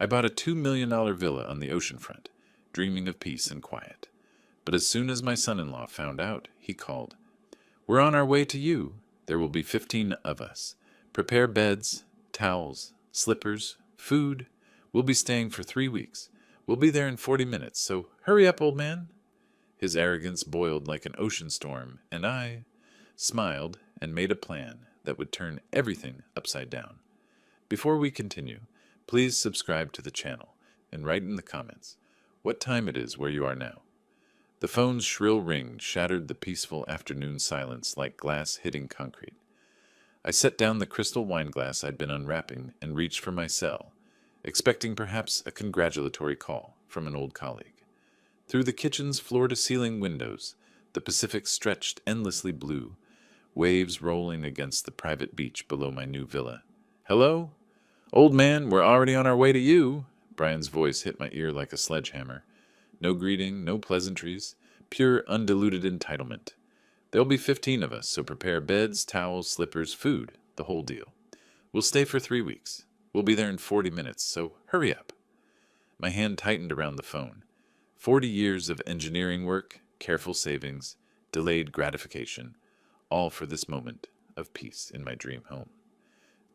I bought a $2 million villa on the ocean front, dreaming of peace and quiet. But as soon as my son-in-law found out, he called. "We're on our way to you. There will be 15 of us. Prepare beds, towels, slippers, food. We'll be staying for 3 weeks. We'll be there in 40 minutes, so hurry up, old man." His arrogance boiled like an ocean storm, and I smiled and made a plan that would turn everything upside down. Before we continue, please subscribe to the channel and write in the comments what time it is where you are now. The phone's shrill ring shattered the peaceful afternoon silence like glass hitting concrete. I set down the crystal wine glass I'd been unwrapping and reached for my cell, expecting perhaps a congratulatory call from an old colleague. Through the kitchen's floor-to-ceiling windows, the Pacific stretched endlessly blue, waves rolling against the private beach below my new villa. "Hello? Old man, we're already on our way to you." Brian's voice hit my ear like a sledgehammer. No greeting, no pleasantries, pure undiluted entitlement. There'll be 15 of us, so prepare beds, towels, slippers, food, the whole deal. We'll stay for 3 weeks. We'll be there in 40 minutes, so hurry up. My hand tightened around the phone. 40 years of engineering work, careful savings, delayed gratification, all for this moment of peace in my dream home.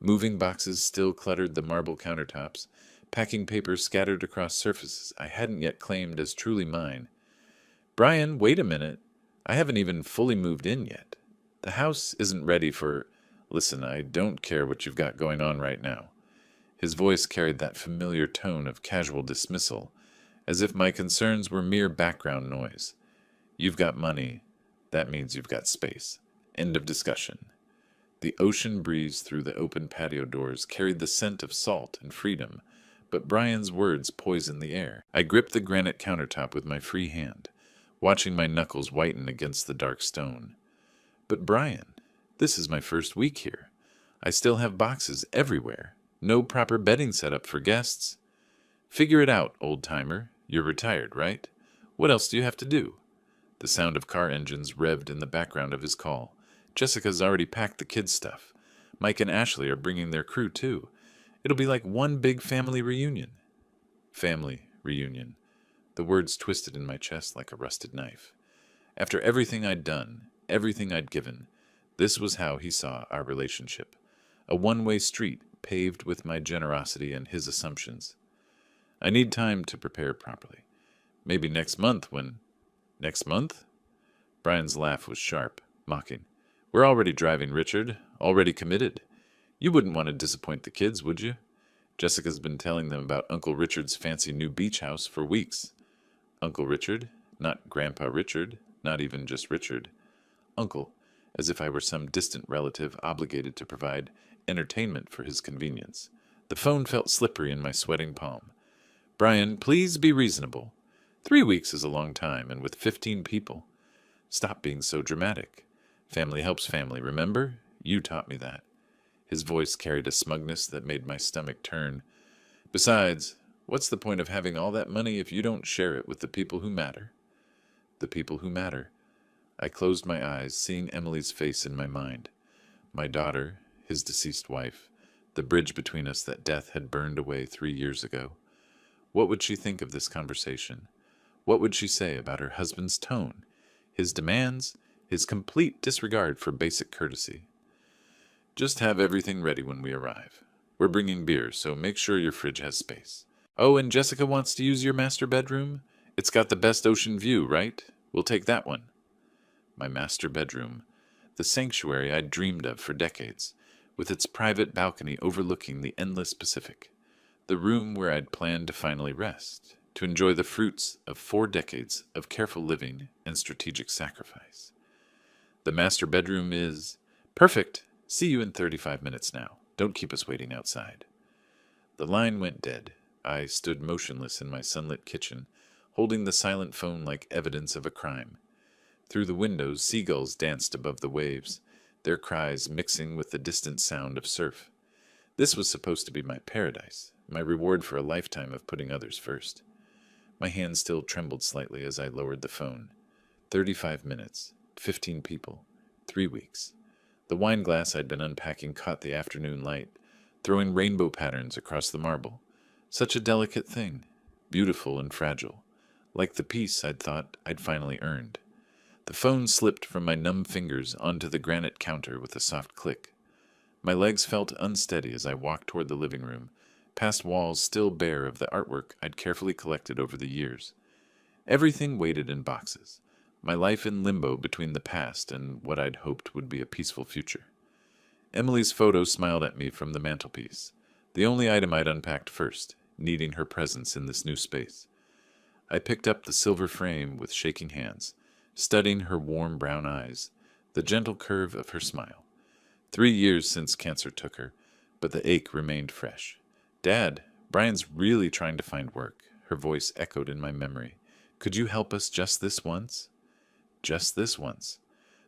Moving boxes still cluttered the marble countertops, packing papers scattered across surfaces I hadn't yet claimed as truly mine. "Brian, wait a minute. I haven't even fully moved in yet. The house isn't ready for—" "Listen, I don't care what you've got going on right now." His voice carried that familiar tone of casual dismissal, as if my concerns were mere background noise. "You've got money. That means you've got space. End of discussion." The ocean breeze through the open patio doors carried the scent of salt and freedom, but Brian's words poisoned the air. I gripped the granite countertop with my free hand, watching my knuckles whiten against the dark stone. "But Brian, this is my first week here. I still have boxes everywhere. No proper bedding set up for guests." "Figure it out, old-timer. You're retired, right? What else do you have to do?" The sound of car engines revved in the background of his call. "Jessica's already packed the kids' stuff. Mike and Ashley are bringing their crew, too. It'll be like one big family reunion." Family reunion. The words twisted in my chest like a rusted knife. After everything I'd done, everything I'd given, this was how he saw our relationship. A one-way street paved with my generosity and his assumptions. "I need time to prepare properly. Maybe next month when—" "Next month?" Brian's laugh was sharp, mocking. "We're already driving, Richard. Already committed. You wouldn't want to disappoint the kids, would you? Jessica's been telling them about Uncle Richard's fancy new beach house for weeks." Uncle Richard? Not Grandpa Richard, not even just Richard. Uncle, as if I were some distant relative obligated to provide entertainment for his convenience. The phone felt slippery in my sweating palm. "Brian, please be reasonable. 3 weeks is a long time, and with 15 people. Stop being so dramatic. Family helps family, remember? You taught me that." His voice carried a smugness that made my stomach turn. "Besides, what's the point of having all that money if you don't share it with the people who matter?" The people who matter. I closed my eyes, seeing Emily's face in my mind. My daughter, his deceased wife, the bridge between us that death had burned away 3 years ago. What would she think of this conversation? What would she say about her husband's tone, his demands, his complete disregard for basic courtesy? "Just have everything ready when we arrive. We're bringing beer, so make sure your fridge has space. Oh, and Jessica wants to use your master bedroom? It's got the best ocean view, right? We'll take that one." My master bedroom, the sanctuary I'd dreamed of for decades, with its private balcony overlooking the endless Pacific. The room where I'd planned to finally rest, to enjoy the fruits of 4 decades of careful living and strategic sacrifice. "The master bedroom is perfect. See you in 35 minutes now. Don't keep us waiting outside." The line went dead. I stood motionless in my sunlit kitchen, holding the silent phone like evidence of a crime. Through the windows, seagulls danced above the waves, their cries mixing with the distant sound of surf. This was supposed to be my paradise, my reward for a lifetime of putting others first. My hand still trembled slightly as I lowered the phone. 35 minutes, 15 people, 3 weeks. The wine glass I'd been unpacking caught the afternoon light, throwing rainbow patterns across the marble. Such a delicate thing, beautiful and fragile, like the peace I'd thought I'd finally earned. The phone slipped from my numb fingers onto the granite counter with a soft click. My legs felt unsteady as I walked toward the living room, past walls still bare of the artwork I'd carefully collected over the years. Everything waited in boxes, my life in limbo between the past and what I'd hoped would be a peaceful future. Emily's photo smiled at me from the mantelpiece, the only item I'd unpacked first, needing her presence in this new space. I picked up the silver frame with shaking hands, studying her warm brown eyes, the gentle curve of her smile. 3 years since cancer took her, but the ache remained fresh. "Dad, Brian's really trying to find work," her voice echoed in my memory. "Could you help us just this once?" Just this once.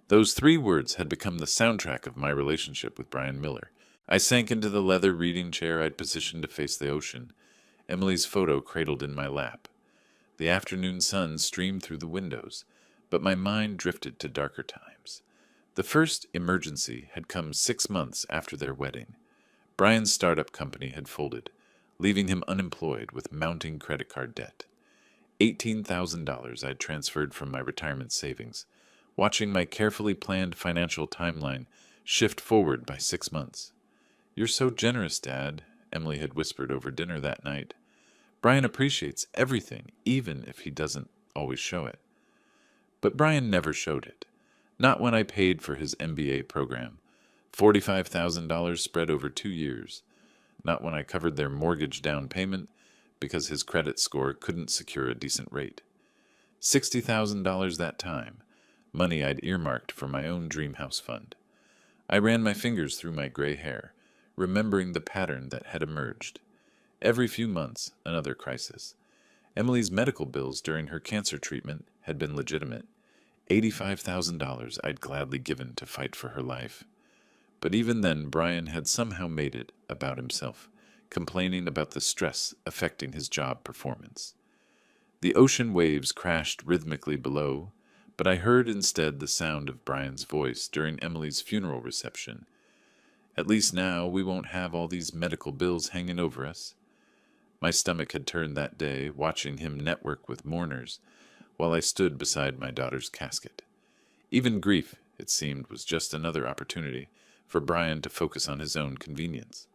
Those 3 words had become the soundtrack of my relationship with Brian Miller. I sank into the leather reading chair I'd positioned to face the ocean, Emily's photo cradled in my lap. The afternoon sun streamed through the windows, but my mind drifted to darker times. The first emergency had come 6 months after their wedding. Brian's startup company had folded, leaving him unemployed with mounting credit card debt. $18,000 I'd transferred from my retirement savings, watching my carefully planned financial timeline shift forward by 6 months. "You're so generous, Dad," Emily had whispered over dinner that night. "Brian appreciates everything, even if he doesn't always show it." But Brian never showed it. Not when I paid for his MBA program, $45,000 spread over 2 years. Not when I covered their mortgage down payment because his credit score couldn't secure a decent rate. $60,000 that time, money I'd earmarked for my own dream house fund. I ran my fingers through my gray hair, remembering the pattern that had emerged. Every few months, another crisis. Emily's medical bills during her cancer treatment had been legitimate. $85,000 I'd gladly given to fight for her life. But even then, Brian had somehow made it about himself, complaining about the stress affecting his job performance. The ocean waves crashed rhythmically below, but I heard instead the sound of Brian's voice during Emily's funeral reception. "At least now we won't have all these medical bills hanging over us." My stomach had turned that day, watching him network with mourners, while I stood beside my daughter's casket. Even grief, it seemed, was just another opportunity for Brian to focus on his own convenience.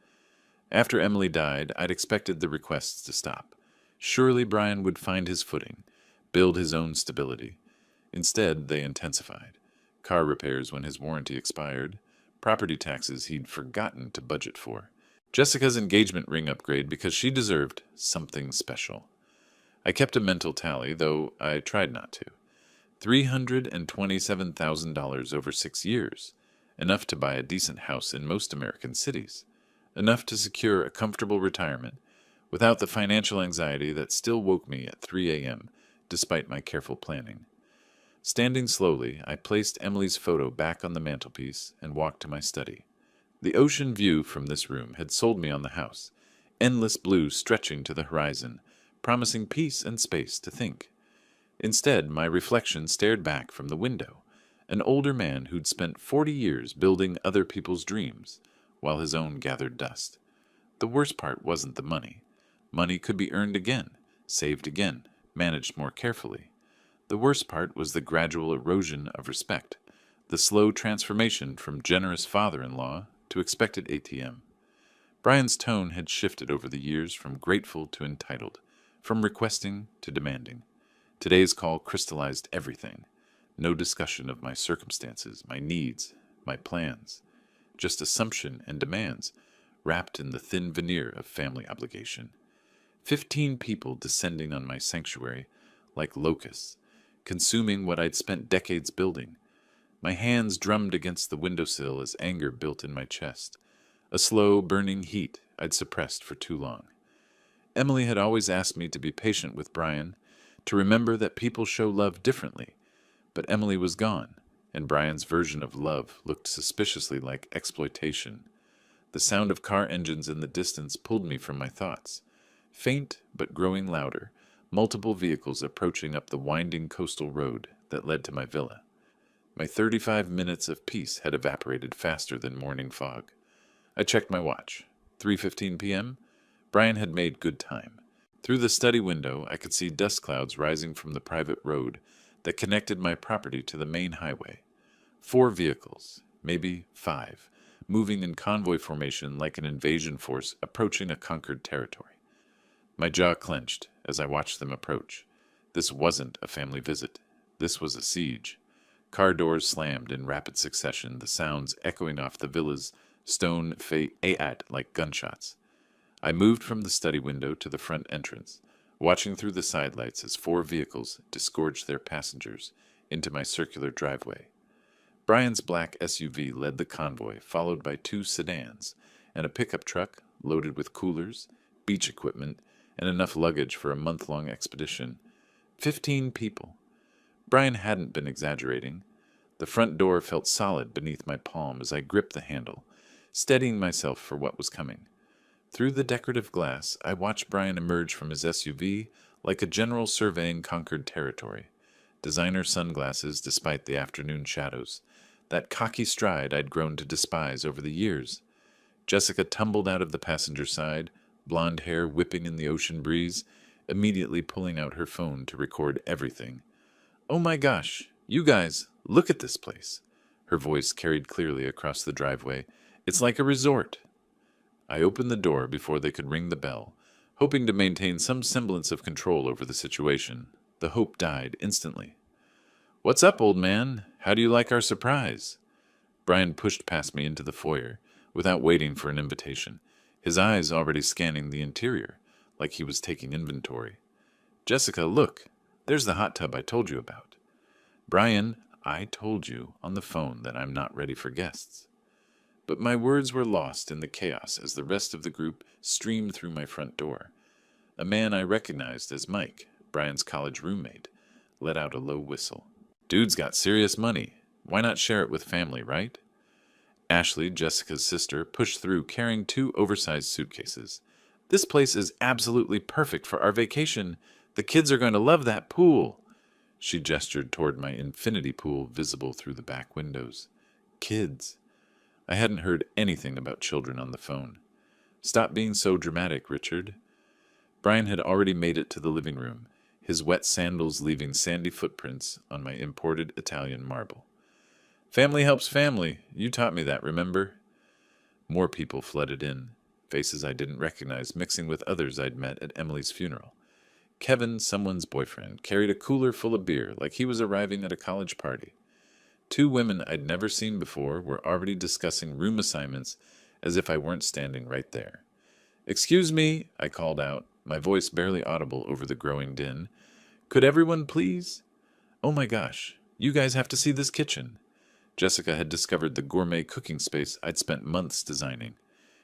After Emily died, I'd expected the requests to stop. Surely Brian would find his footing, build his own stability. Instead, they intensified. Car repairs when his warranty expired, property taxes he'd forgotten to budget for, Jessica's engagement ring upgrade because she deserved something special. I kept a mental tally, though I tried not to. $327,000 over 6 years, enough to buy a decent house in most American cities, enough to secure a comfortable retirement without the financial anxiety that still woke me at 3 a.m. despite my careful planning. Standing slowly, I placed Emily's photo back on the mantelpiece and walked to my study. The ocean view from this room had sold me on the house, endless blue stretching to the horizon, promising peace and space to think. Instead, my reflection stared back from the window, an older man who'd spent 40 years building other people's dreams, while his own gathered dust. The worst part wasn't the money. Money could be earned again, saved again, managed more carefully. The worst part was the gradual erosion of respect, the slow transformation from generous father-in-law to expected ATM. Brian's tone had shifted over the years from grateful to entitled, from requesting to demanding. Today's call crystallized everything. No discussion of my circumstances, my needs, my plans. Just assumption and demands, wrapped in the thin veneer of family obligation. 15 people descending on my sanctuary like locusts, consuming what I'd spent decades building. My hands drummed against the windowsill as anger built in my chest, a slow, burning heat I'd suppressed for too long. Emily had always asked me to be patient with Brian, to remember that people show love differently, but Emily was gone, and Brian's version of love looked suspiciously like exploitation. The sound of car engines in the distance pulled me from my thoughts. Faint but growing louder, multiple vehicles approaching up the winding coastal road that led to my villa. My 35 minutes of peace had evaporated faster than morning fog. I checked my watch. 3:15 p.m. Brian had made good time. Through the study window, I could see dust clouds rising from the private road that connected my property to the main highway. 4 vehicles, maybe 5, moving in convoy formation like an invasion force approaching a conquered territory. My jaw clenched as I watched them approach. This wasn't a family visit. This was a siege. Car doors slammed in rapid succession, the sounds echoing off the villa's stone fa'at like gunshots. I moved from the study window to the front entrance, watching through the sidelights as 4 vehicles disgorged their passengers into my circular driveway. Brian's black SUV led the convoy, followed by 2 sedans and a pickup truck loaded with coolers, beach equipment, and enough luggage for a month-long expedition. 15 people. Brian hadn't been exaggerating. The front door felt solid beneath my palm as I gripped the handle, steadying myself for what was coming. Through the decorative glass, I watched Brian emerge from his SUV like a general surveying conquered territory. Designer sunglasses despite the afternoon shadows. That cocky stride I'd grown to despise over the years. Jessica tumbled out of the passenger side, blonde hair whipping in the ocean breeze, immediately pulling out her phone to record everything. "Oh my gosh, you guys, look at this place." Her voice carried clearly across the driveway. "It's like a resort." I opened the door before they could ring the bell, hoping to maintain some semblance of control over the situation. The hope died instantly. "What's up, old man? How do you like our surprise?" Brian pushed past me into the foyer, without waiting for an invitation, his eyes already scanning the interior, like he was taking inventory. "Jessica, look, there's the hot tub I told you about." "Brian, I told you on the phone that I'm not ready for guests." But my words were lost in the chaos as the rest of the group streamed through my front door. A man I recognized as Mike, Brian's college roommate, let out a low whistle. "Dude's got serious money. Why not share it with family, right?" Ashley, Jessica's sister, pushed through carrying 2 oversized suitcases. "This place is absolutely perfect for our vacation. The kids are going to love that pool." She gestured toward my infinity pool visible through the back windows. Kids. I hadn't heard anything about children on the phone. "Stop being so dramatic, Richard." Brian had already made it to the living room, his wet sandals leaving sandy footprints on my imported Italian marble. "Family helps family. You taught me that, remember?" More people flooded in, faces I didn't recognize mixing with others I'd met at Emily's funeral. Kevin, someone's boyfriend, carried a cooler full of beer like he was arriving at a college party. 2 women I'd never seen before were already discussing room assignments as if I weren't standing right there. "Excuse me," I called out, my voice barely audible over the growing din. "Could everyone please?" "Oh my gosh, you guys have to see this kitchen." Jessica had discovered the gourmet cooking space I'd spent months designing.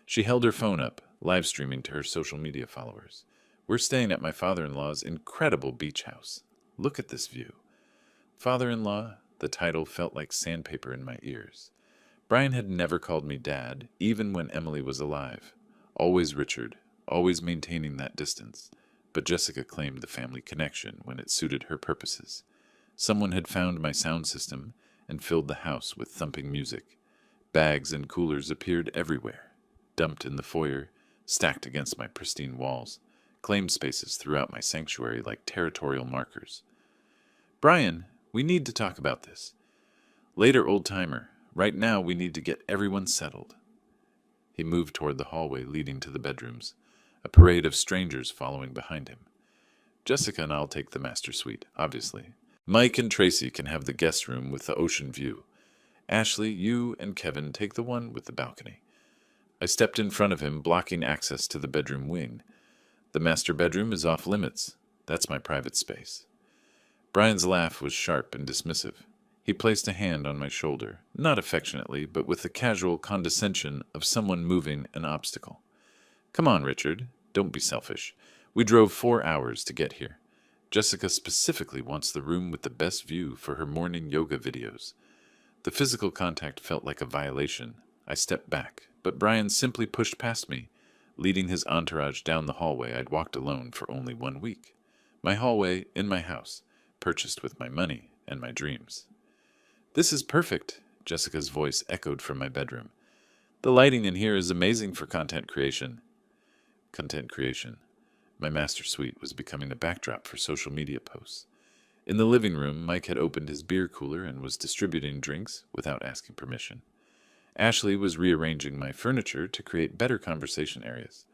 She held her phone up, live streaming to her social media followers. "We're staying at my father-in-law's incredible beach house. Look at this view." Father-in-law, the title felt like sandpaper in my ears. Brian had never called me Dad, even when Emily was alive. Always Richard, always maintaining that distance. But Jessica claimed the family connection when it suited her purposes. Someone had found my sound system and filled the house with thumping music. Bags and coolers appeared everywhere, dumped in the foyer, stacked against my pristine walls, claimed spaces throughout my sanctuary like territorial markers. "Brian, we need to talk about this." "Later, old-timer. Right now we need to get everyone settled." He moved toward the hallway leading to the bedrooms, a parade of strangers following behind him. "Jessica and I'll take the master suite, obviously. Mike and Tracy can have the guest room with the ocean view. Ashley, you and Kevin take the one with the balcony." I stepped in front of him, blocking access to the bedroom wing. "The master bedroom is off limits. That's my private space." Brian's laugh was sharp and dismissive. He placed a hand on my shoulder, not affectionately, but with the casual condescension of someone moving an obstacle. "Come on, Richard. Don't be selfish. We drove 4 hours to get here. Jessica specifically wants the room with the best view for her morning yoga videos." The physical contact felt like a violation. I stepped back, but Brian simply pushed past me, leading his entourage down the hallway I'd walked alone for only 1 week. My hallway in my house, purchased with my money and my dreams. "This is perfect," Jessica's voice echoed from my bedroom. "The lighting in here is amazing for content creation." content creation. My master suite was becoming the backdrop for social media posts. In the living room, Mike had opened his beer cooler and was distributing drinks without asking permission. Ashley was rearranging my furniture to create better conversation areas.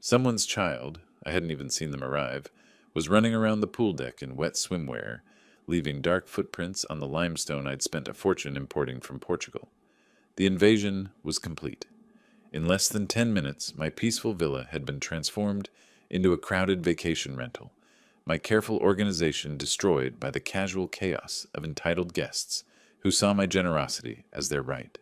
Someone's child, I hadn't even seen them arrive, was running around the pool deck in wet swimwear, leaving dark footprints on the limestone I'd spent a fortune importing from Portugal. The invasion was complete. In less than 10 minutes, my peaceful villa had been transformed into a crowded vacation rental, my careful organization destroyed by the casual chaos of entitled guests who saw my generosity as their right.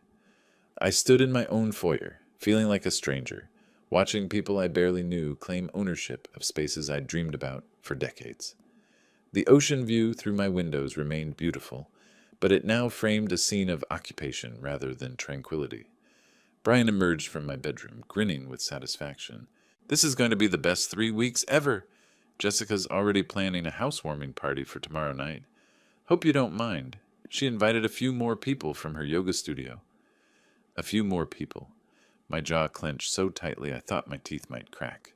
I stood in my own foyer, feeling like a stranger, watching people I barely knew claim ownership of spaces I'd dreamed about for decades. The ocean view through my windows remained beautiful, but it now framed a scene of occupation rather than tranquility. Brian emerged from my bedroom, grinning with satisfaction. "This is going to be the best 3 weeks ever. Jessica's already planning a housewarming party for tomorrow night. Hope you don't mind. She invited a few more people from her yoga studio." A few more people. My jaw clenched so tightly I thought my teeth might crack.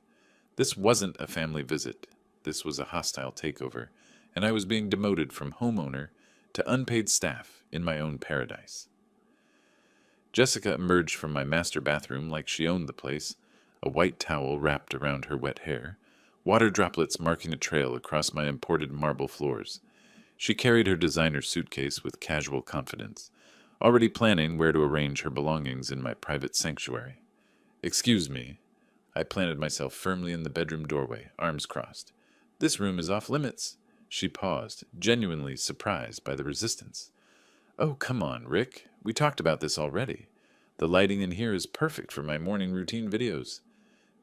This wasn't a family visit. This was a hostile takeover, and I was being demoted from homeowner to unpaid staff in my own paradise. Jessica emerged from my master bathroom like she owned the place, a white towel wrapped around her wet hair, water droplets marking a trail across my imported marble floors. She carried her designer suitcase with casual confidence, already planning where to arrange her belongings in my private sanctuary. "Excuse me." I planted myself firmly in the bedroom doorway, arms crossed. "This room is off limits." She paused, genuinely surprised by the resistance. "Oh, come on, Rick. We talked about this already. The lighting in here is perfect for my morning routine videos."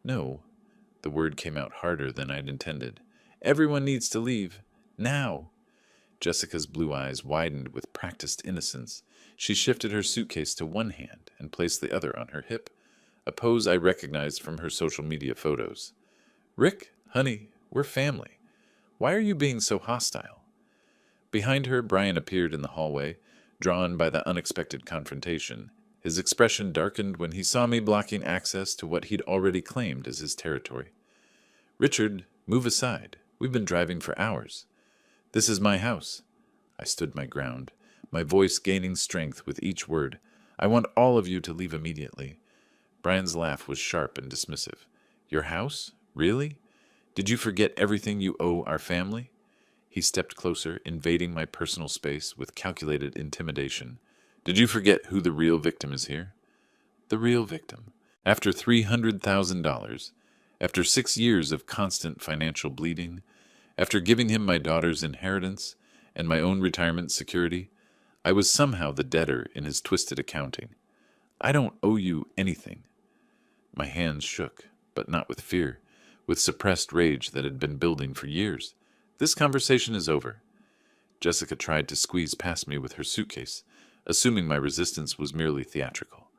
"No." The word came out harder than I'd intended. "Everyone needs to leave. Now." Jessica's blue eyes widened with practiced innocence. She shifted her suitcase to one hand and placed the other on her hip, a pose I recognized from her social media photos. "Rick, honey, we're family. Why are you being so hostile?" Behind her, Brian appeared in the hallway, drawn by the unexpected confrontation. His expression darkened when he saw me blocking access to what he'd already claimed as his territory. "Richard, move aside. We've been driving for hours. This is my house." I stood my ground, my voice gaining strength with each word. "I want all of you to leave immediately." Brian's laugh was sharp and dismissive. "Your house? Really? Did you forget everything you owe our family?" He stepped closer, invading my personal space with calculated intimidation. "Did you forget who the real victim is here?" The real victim. After $300,000, after 6 years of constant financial bleeding, after giving him my daughter's inheritance and my own retirement security, I was somehow the debtor in his twisted accounting. "I don't owe you anything." My hands shook, but not with fear, with suppressed rage that had been building for years. "This conversation is over." Jessica tried to squeeze past me with her suitcase, assuming my resistance was merely theatrical.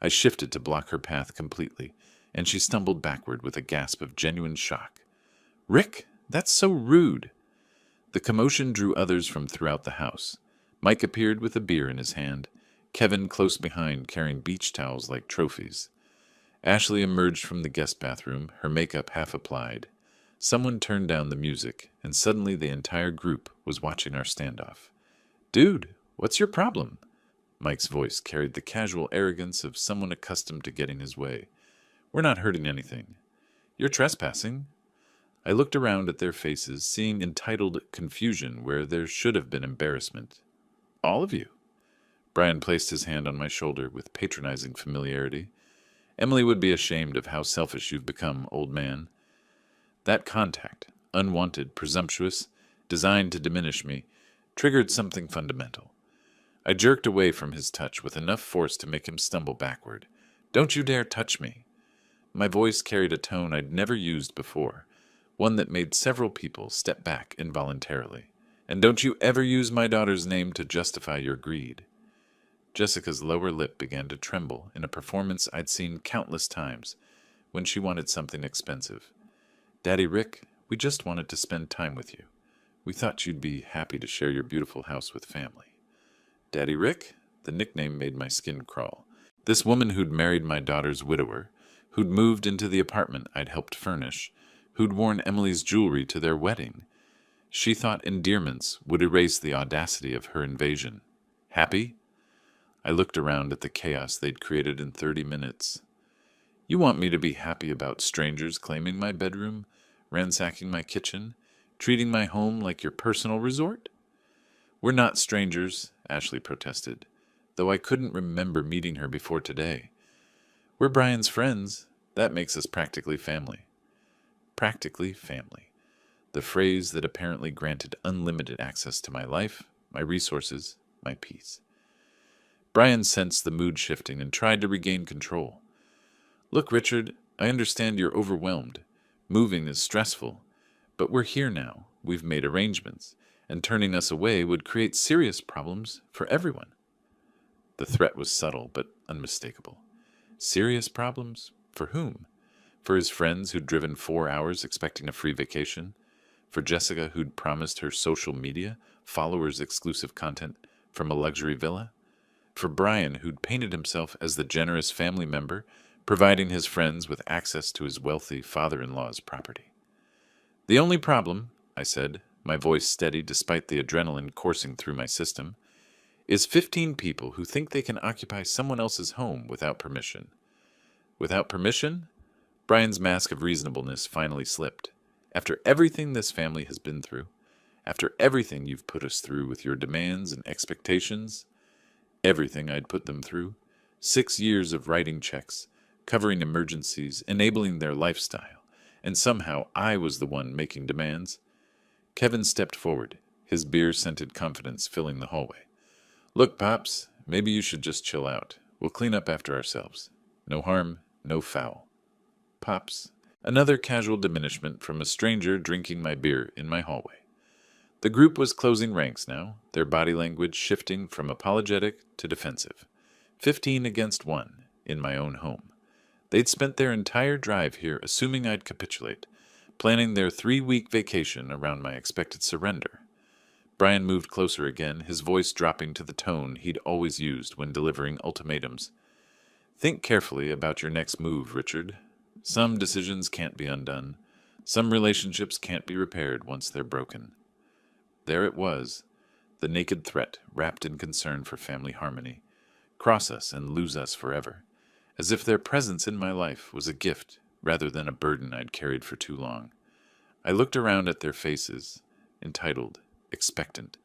I shifted to block her path completely, and she stumbled backward with a gasp of genuine shock. "Rick, that's so rude." The commotion drew others from throughout the house. Mike appeared with a beer in his hand, Kevin close behind carrying beach towels like trophies. Ashley emerged from the guest bathroom, her makeup half applied. Someone turned down the music, and suddenly the entire group was watching our standoff. "Dude, what's your problem?" Mike's voice carried the casual arrogance of someone accustomed to getting his way. "We're not hurting anything." "You're trespassing." I looked around at their faces, seeing entitled confusion where there should have been embarrassment. "All of you." Brian placed his hand on my shoulder with patronizing familiarity. "Emily would be ashamed of how selfish you've become, old man." That contact, unwanted, presumptuous, designed to diminish me, triggered something fundamental. I jerked away from his touch with enough force to make him stumble backward. "Don't you dare touch me." My voice carried a tone I'd never used before, one that made several people step back involuntarily. "And don't you ever use my daughter's name to justify your greed." Jessica's lower lip began to tremble in a performance I'd seen countless times when she wanted something expensive. "Daddy Rick, we just wanted to spend time with you. We thought you'd be happy to share your beautiful house with family." Daddy Rick? The nickname made my skin crawl. This woman who'd married my daughter's widower, who'd moved into the apartment I'd helped furnish, who'd worn Emily's jewelry to their wedding. She thought endearments would erase the audacity of her invasion. Happy? I looked around at the chaos they'd created in 30 minutes. You want me to be happy about strangers claiming my bedroom, ransacking my kitchen, treating my home like your personal resort? We're not strangers, Ashley protested, though I couldn't remember meeting her before today. We're Brian's friends. That makes us practically family. Practically family. The phrase that apparently granted unlimited access to my life, my resources, my peace. Brian sensed the mood shifting and tried to regain control. Look, Richard, I understand you're overwhelmed. Moving is stressful. But we're here now. We've made arrangements. And turning us away would create serious problems for everyone. The threat was subtle but unmistakable. Serious problems? For whom? For his friends who'd driven 4 hours expecting a free vacation? For Jessica who'd promised her social media followers exclusive content from a luxury villa? For Brian who'd painted himself as the generous family member, providing his friends with access to his wealthy father-in-law's property? The only problem, I said, my voice steady despite the adrenaline coursing through my system, is 15 people who think they can occupy someone else's home without permission. Without permission? Brian's mask of reasonableness finally slipped. After everything this family has been through, after everything you've put us through with your demands and expectations, everything I'd put them through, 6 years of writing checks, covering emergencies, enabling their lifestyle, and somehow I was the one making demands. Kevin stepped forward, his beer-scented confidence filling the hallway. Look, Pops, maybe you should just chill out. We'll clean up after ourselves. No harm, no foul. Pops. Another casual diminishment from a stranger drinking my beer in my hallway. The group was closing ranks now, their body language shifting from apologetic to defensive. 15 against 1, in my own home. They'd spent their entire drive here assuming I'd capitulate, planning their 3-week vacation around my expected surrender. Brian moved closer again, his voice dropping to the tone he'd always used when delivering ultimatums. Think carefully about your next move, Richard. Some decisions can't be undone. Some relationships can't be repaired once they're broken. There it was, the naked threat wrapped in concern for family harmony. Cross us and lose us forever, as if their presence in my life was a gift rather than a burden I'd carried for too long. I looked around at their faces, entitled, expectant,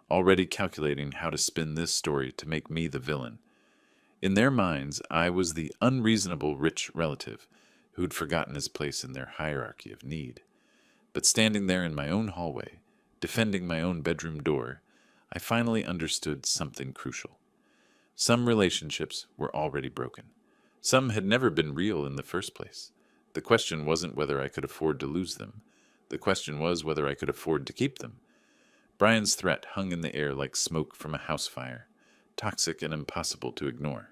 already calculating how to spin this story to make me the villain. In their minds, I was the unreasonable rich relative who'd forgotten his place in their hierarchy of need. But standing there in my own hallway, defending my own bedroom door, I finally understood something crucial. Some relationships were already broken. Some had never been real in the first place. The question wasn't whether I could afford to lose them. The question was whether I could afford to keep them. Brian's threat hung in the air like smoke from a house fire, toxic and impossible to ignore.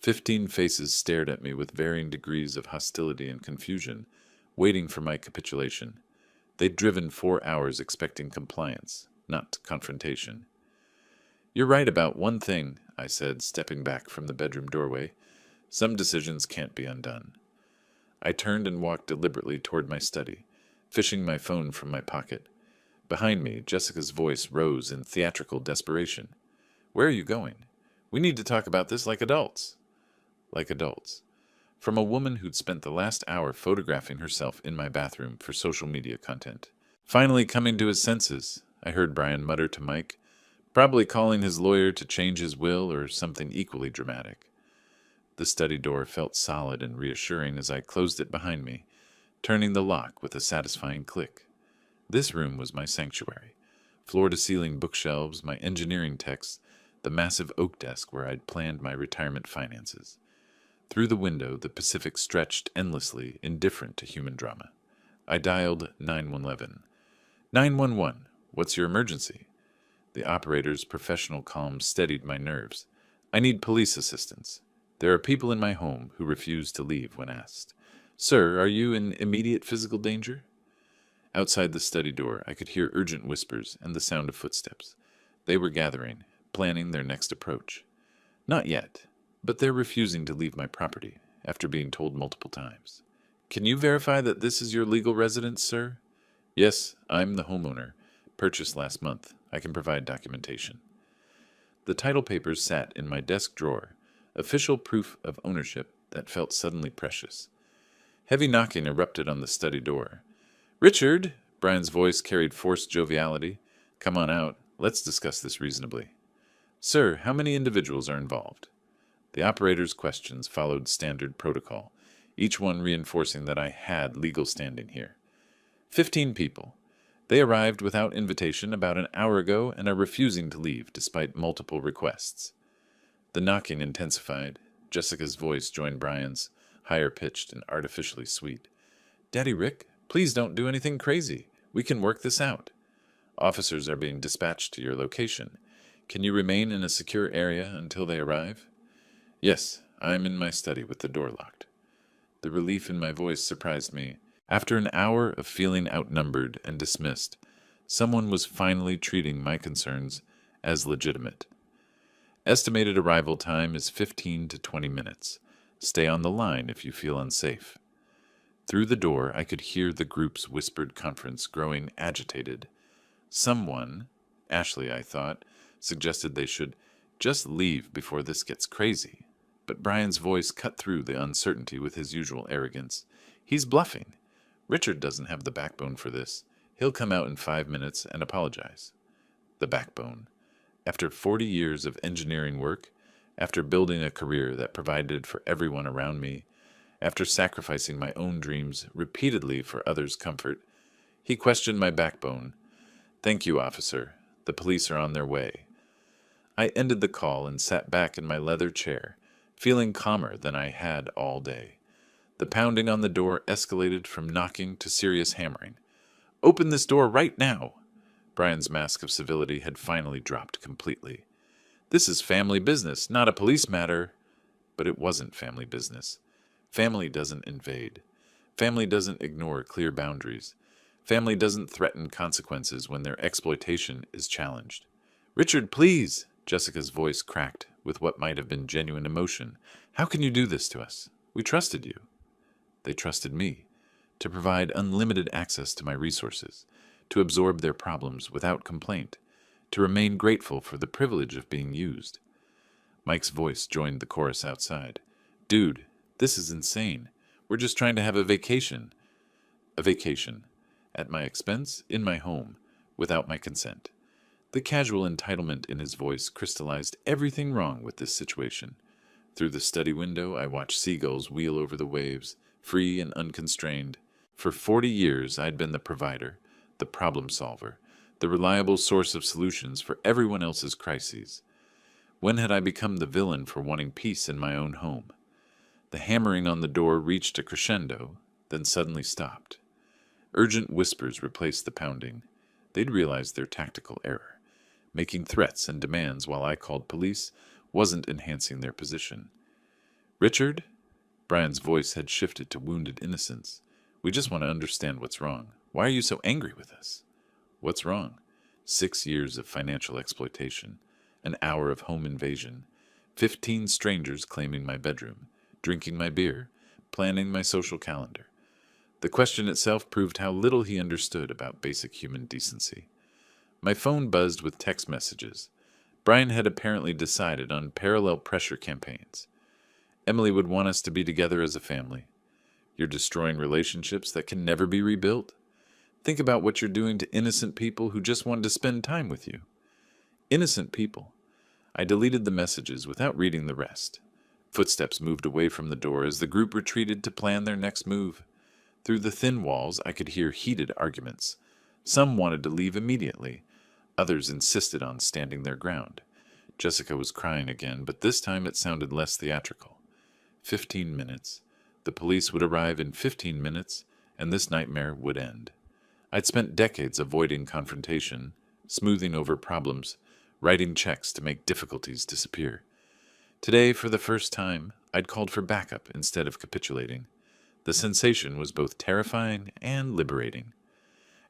15 faces stared at me with varying degrees of hostility and confusion, waiting for my capitulation. They'd driven 4 hours expecting compliance, not confrontation. You're right about one thing, I said, stepping back from the bedroom doorway. Some decisions can't be undone. I turned and walked deliberately toward my study, fishing my phone from my pocket. Behind me, Jessica's voice rose in theatrical desperation. Where are you going? We need to talk about this like adults. Like adults. From a woman who'd spent the last hour photographing herself in my bathroom for social media content. Finally coming to his senses, I heard Brian mutter to Mike, probably calling his lawyer to change his will or something equally dramatic. The study door felt solid and reassuring as I closed it behind me, turning the lock with a satisfying click. This room was my sanctuary. Floor-to-ceiling bookshelves, my engineering texts, the massive oak desk where I'd planned my retirement finances. Through the window, the Pacific stretched endlessly, indifferent to human drama. I dialed 911. 911, what's your emergency? The operator's professional calm steadied my nerves. I need police assistance. There are people in my home who refuse to leave when asked. Sir, are you in immediate physical danger? Outside the study door, I could hear urgent whispers and the sound of footsteps. They were gathering, planning their next approach. Not yet, but they're refusing to leave my property, after being told multiple times. Can you verify that this is your legal residence, sir? Yes, I'm the homeowner. Purchased last month. I can provide documentation. The title papers sat in my desk drawer, official proof of ownership that felt suddenly precious. Heavy knocking erupted on the study door. Richard! Brian's voice carried forced joviality. Come on out. Let's discuss this reasonably. Sir, how many individuals are involved? The operator's questions followed standard protocol, each one reinforcing that I had legal standing here. 15 people. They arrived without invitation about an hour ago and are refusing to leave despite multiple requests. The knocking intensified. Jessica's voice joined Brian's, higher-pitched and artificially sweet. Daddy Rick, please don't do anything crazy. We can work this out. Officers are being dispatched to your location. Can you remain in a secure area until they arrive? Yes, I'm in my study with the door locked. The relief in my voice surprised me. After an hour of feeling outnumbered and dismissed, someone was finally treating my concerns as legitimate. Estimated arrival time is 15 to 20 minutes. Stay on the line if you feel unsafe. Through the door, I could hear the group's whispered conference growing agitated. Someone, Ashley, I thought, suggested they should just leave before this gets crazy. But Brian's voice cut through the uncertainty with his usual arrogance. He's bluffing. Richard doesn't have the backbone for this. He'll come out in 5 minutes and apologize. The backbone. After 40 years of engineering work, after building a career that provided for everyone around me, after sacrificing my own dreams repeatedly for others' comfort, he questioned my backbone. Thank you, officer. The police are on their way. I ended the call and sat back in my leather chair, feeling calmer than I had all day. The pounding on the door escalated from knocking to serious hammering. Open this door right now! Brian's mask of civility had finally dropped completely. This is family business, not a police matter. But it wasn't family business. Family doesn't invade. Family doesn't ignore clear boundaries. Family doesn't threaten consequences when their exploitation is challenged. Richard, please! Jessica's voice cracked with what might have been genuine emotion. How can you do this to us? We trusted you. They trusted me, to provide unlimited access to my resources, to absorb their problems without complaint, to remain grateful for the privilege of being used. Mike's voice joined the chorus outside. Dude, this is insane. We're just trying to have a vacation. A vacation. At my expense, in my home, without my consent. The casual entitlement in his voice crystallized everything wrong with this situation. Through the study window, I watched seagulls wheel over the waves, free and unconstrained. For 40 years, I'd been the provider, the problem solver, the reliable source of solutions for everyone else's crises. When had I become the villain for wanting peace in my own home? The hammering on the door reached a crescendo, then suddenly stopped. Urgent whispers replaced the pounding. They'd realized their tactical error. Making threats and demands while I called police wasn't enhancing their position. Richard? Brian's voice had shifted to wounded innocence. We just want to understand what's wrong. Why are you so angry with us? What's wrong? 6 years of financial exploitation, an hour of home invasion, 15 strangers claiming my bedroom, drinking my beer, planning my social calendar. The question itself proved how little he understood about basic human decency. My phone buzzed with text messages. Brian had apparently decided on parallel pressure campaigns. Emily would want us to be together as a family. You're destroying relationships that can never be rebuilt. Think about what you're doing to innocent people who just wanted to spend time with you. Innocent people. I deleted the messages without reading the rest. Footsteps moved away from the door as the group retreated to plan their next move. Through the thin walls, I could hear heated arguments. Some wanted to leave immediately. Others insisted on standing their ground. Jessica was crying again, but this time it sounded less theatrical. 15 minutes. The police would arrive in 15 minutes, and this nightmare would end. I'd spent decades avoiding confrontation, smoothing over problems, writing checks to make difficulties disappear. Today, for the first time, I'd called for backup instead of capitulating. The sensation was both terrifying and liberating.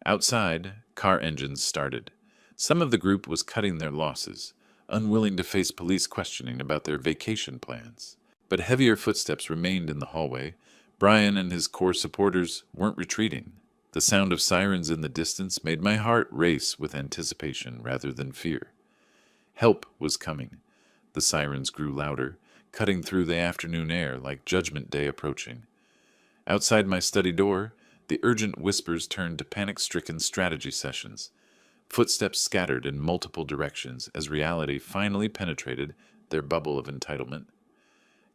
Outside, car engines started. Some of the group was cutting their losses, unwilling to face police questioning about their vacation plans. But heavier footsteps remained in the hallway. Brian and his core supporters weren't retreating. The sound of sirens in the distance made my heart race with anticipation rather than fear. Help was coming. The sirens grew louder, cutting through the afternoon air like Judgment Day approaching. Outside my study door, the urgent whispers turned to panic-stricken strategy sessions. Footsteps scattered in multiple directions as reality finally penetrated their bubble of entitlement.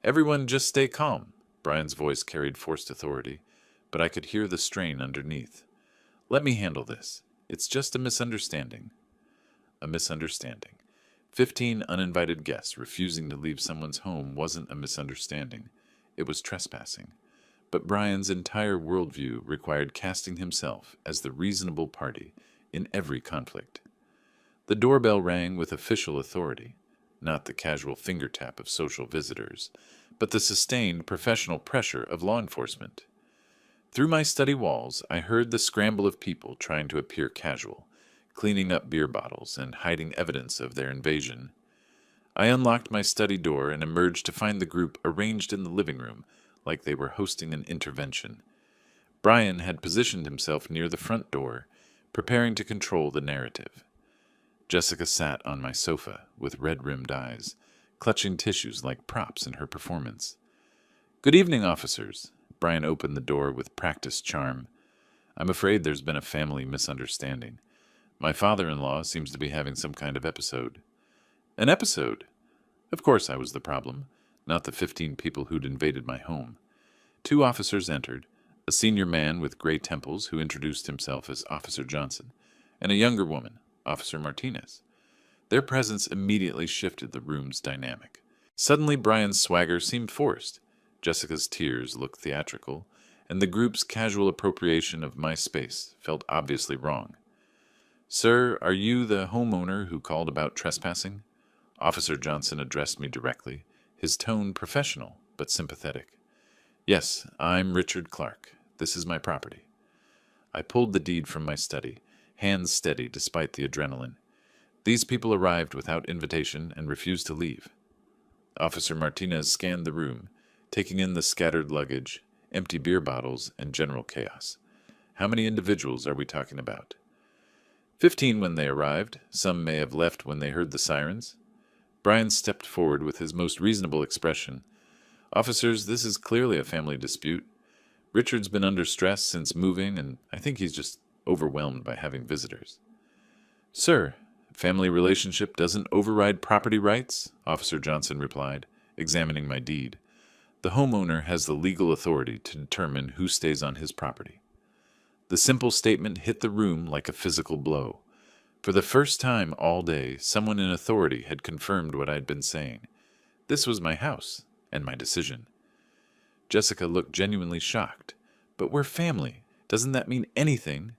"Everyone just stay calm," Brian's voice carried forced authority, but I could hear the strain underneath. "Let me handle this. It's just a misunderstanding." A misunderstanding. 15 uninvited guests refusing to leave someone's home wasn't a misunderstanding. It was trespassing. But Brian's entire worldview required casting himself as the reasonable party in every conflict. The doorbell rang with official authority, not the casual finger tap of social visitors, but the sustained professional pressure of law enforcement. Through my study walls, I heard the scramble of people trying to appear casual, cleaning up beer bottles and hiding evidence of their invasion. I unlocked my study door and emerged to find the group arranged in the living room like they were hosting an intervention. Brian had positioned himself near the front door, preparing to control the narrative. Jessica sat on my sofa with red-rimmed eyes, clutching tissues like props in her performance. "Good evening, officers." Brian opened the door with practiced charm. "I'm afraid there's been a family misunderstanding. My father-in-law seems to be having some kind of episode." "An episode?" Of course I was the problem, not the 15 people who'd invaded my home. 2 officers entered, a senior man with gray temples who introduced himself as Officer Johnson, and a younger woman, Officer Martinez. Their presence immediately shifted the room's dynamic. Suddenly Brian's swagger seemed forced, Jessica's tears looked theatrical, and the group's casual appropriation of my space felt obviously wrong. "Sir, are you the homeowner who called about trespassing?" Officer Johnson addressed me directly, his tone professional but sympathetic. "Yes, I'm Richard Clark. This is my property." I pulled the deed from my study, hands steady despite the adrenaline. "These people arrived without invitation and refused to leave." Officer Martinez scanned the room, taking in the scattered luggage, empty beer bottles, and general chaos. "How many individuals are we talking about?" 15 when they arrived. Some may have left when they heard the sirens." Brian stepped forward with his most reasonable expression. "Officers, this is clearly a family dispute. Richard's been under stress since moving, and I think he's just overwhelmed by having visitors." "Sir, family relationship doesn't override property rights," Officer Johnson replied, examining my deed. "The homeowner has the legal authority to determine who stays on his property." The simple statement hit the room like a physical blow. For the first time all day, someone in authority had confirmed what I'd been saying. This was my house, and my decision. Jessica looked genuinely shocked. "But we're family. Doesn't that mean anything?"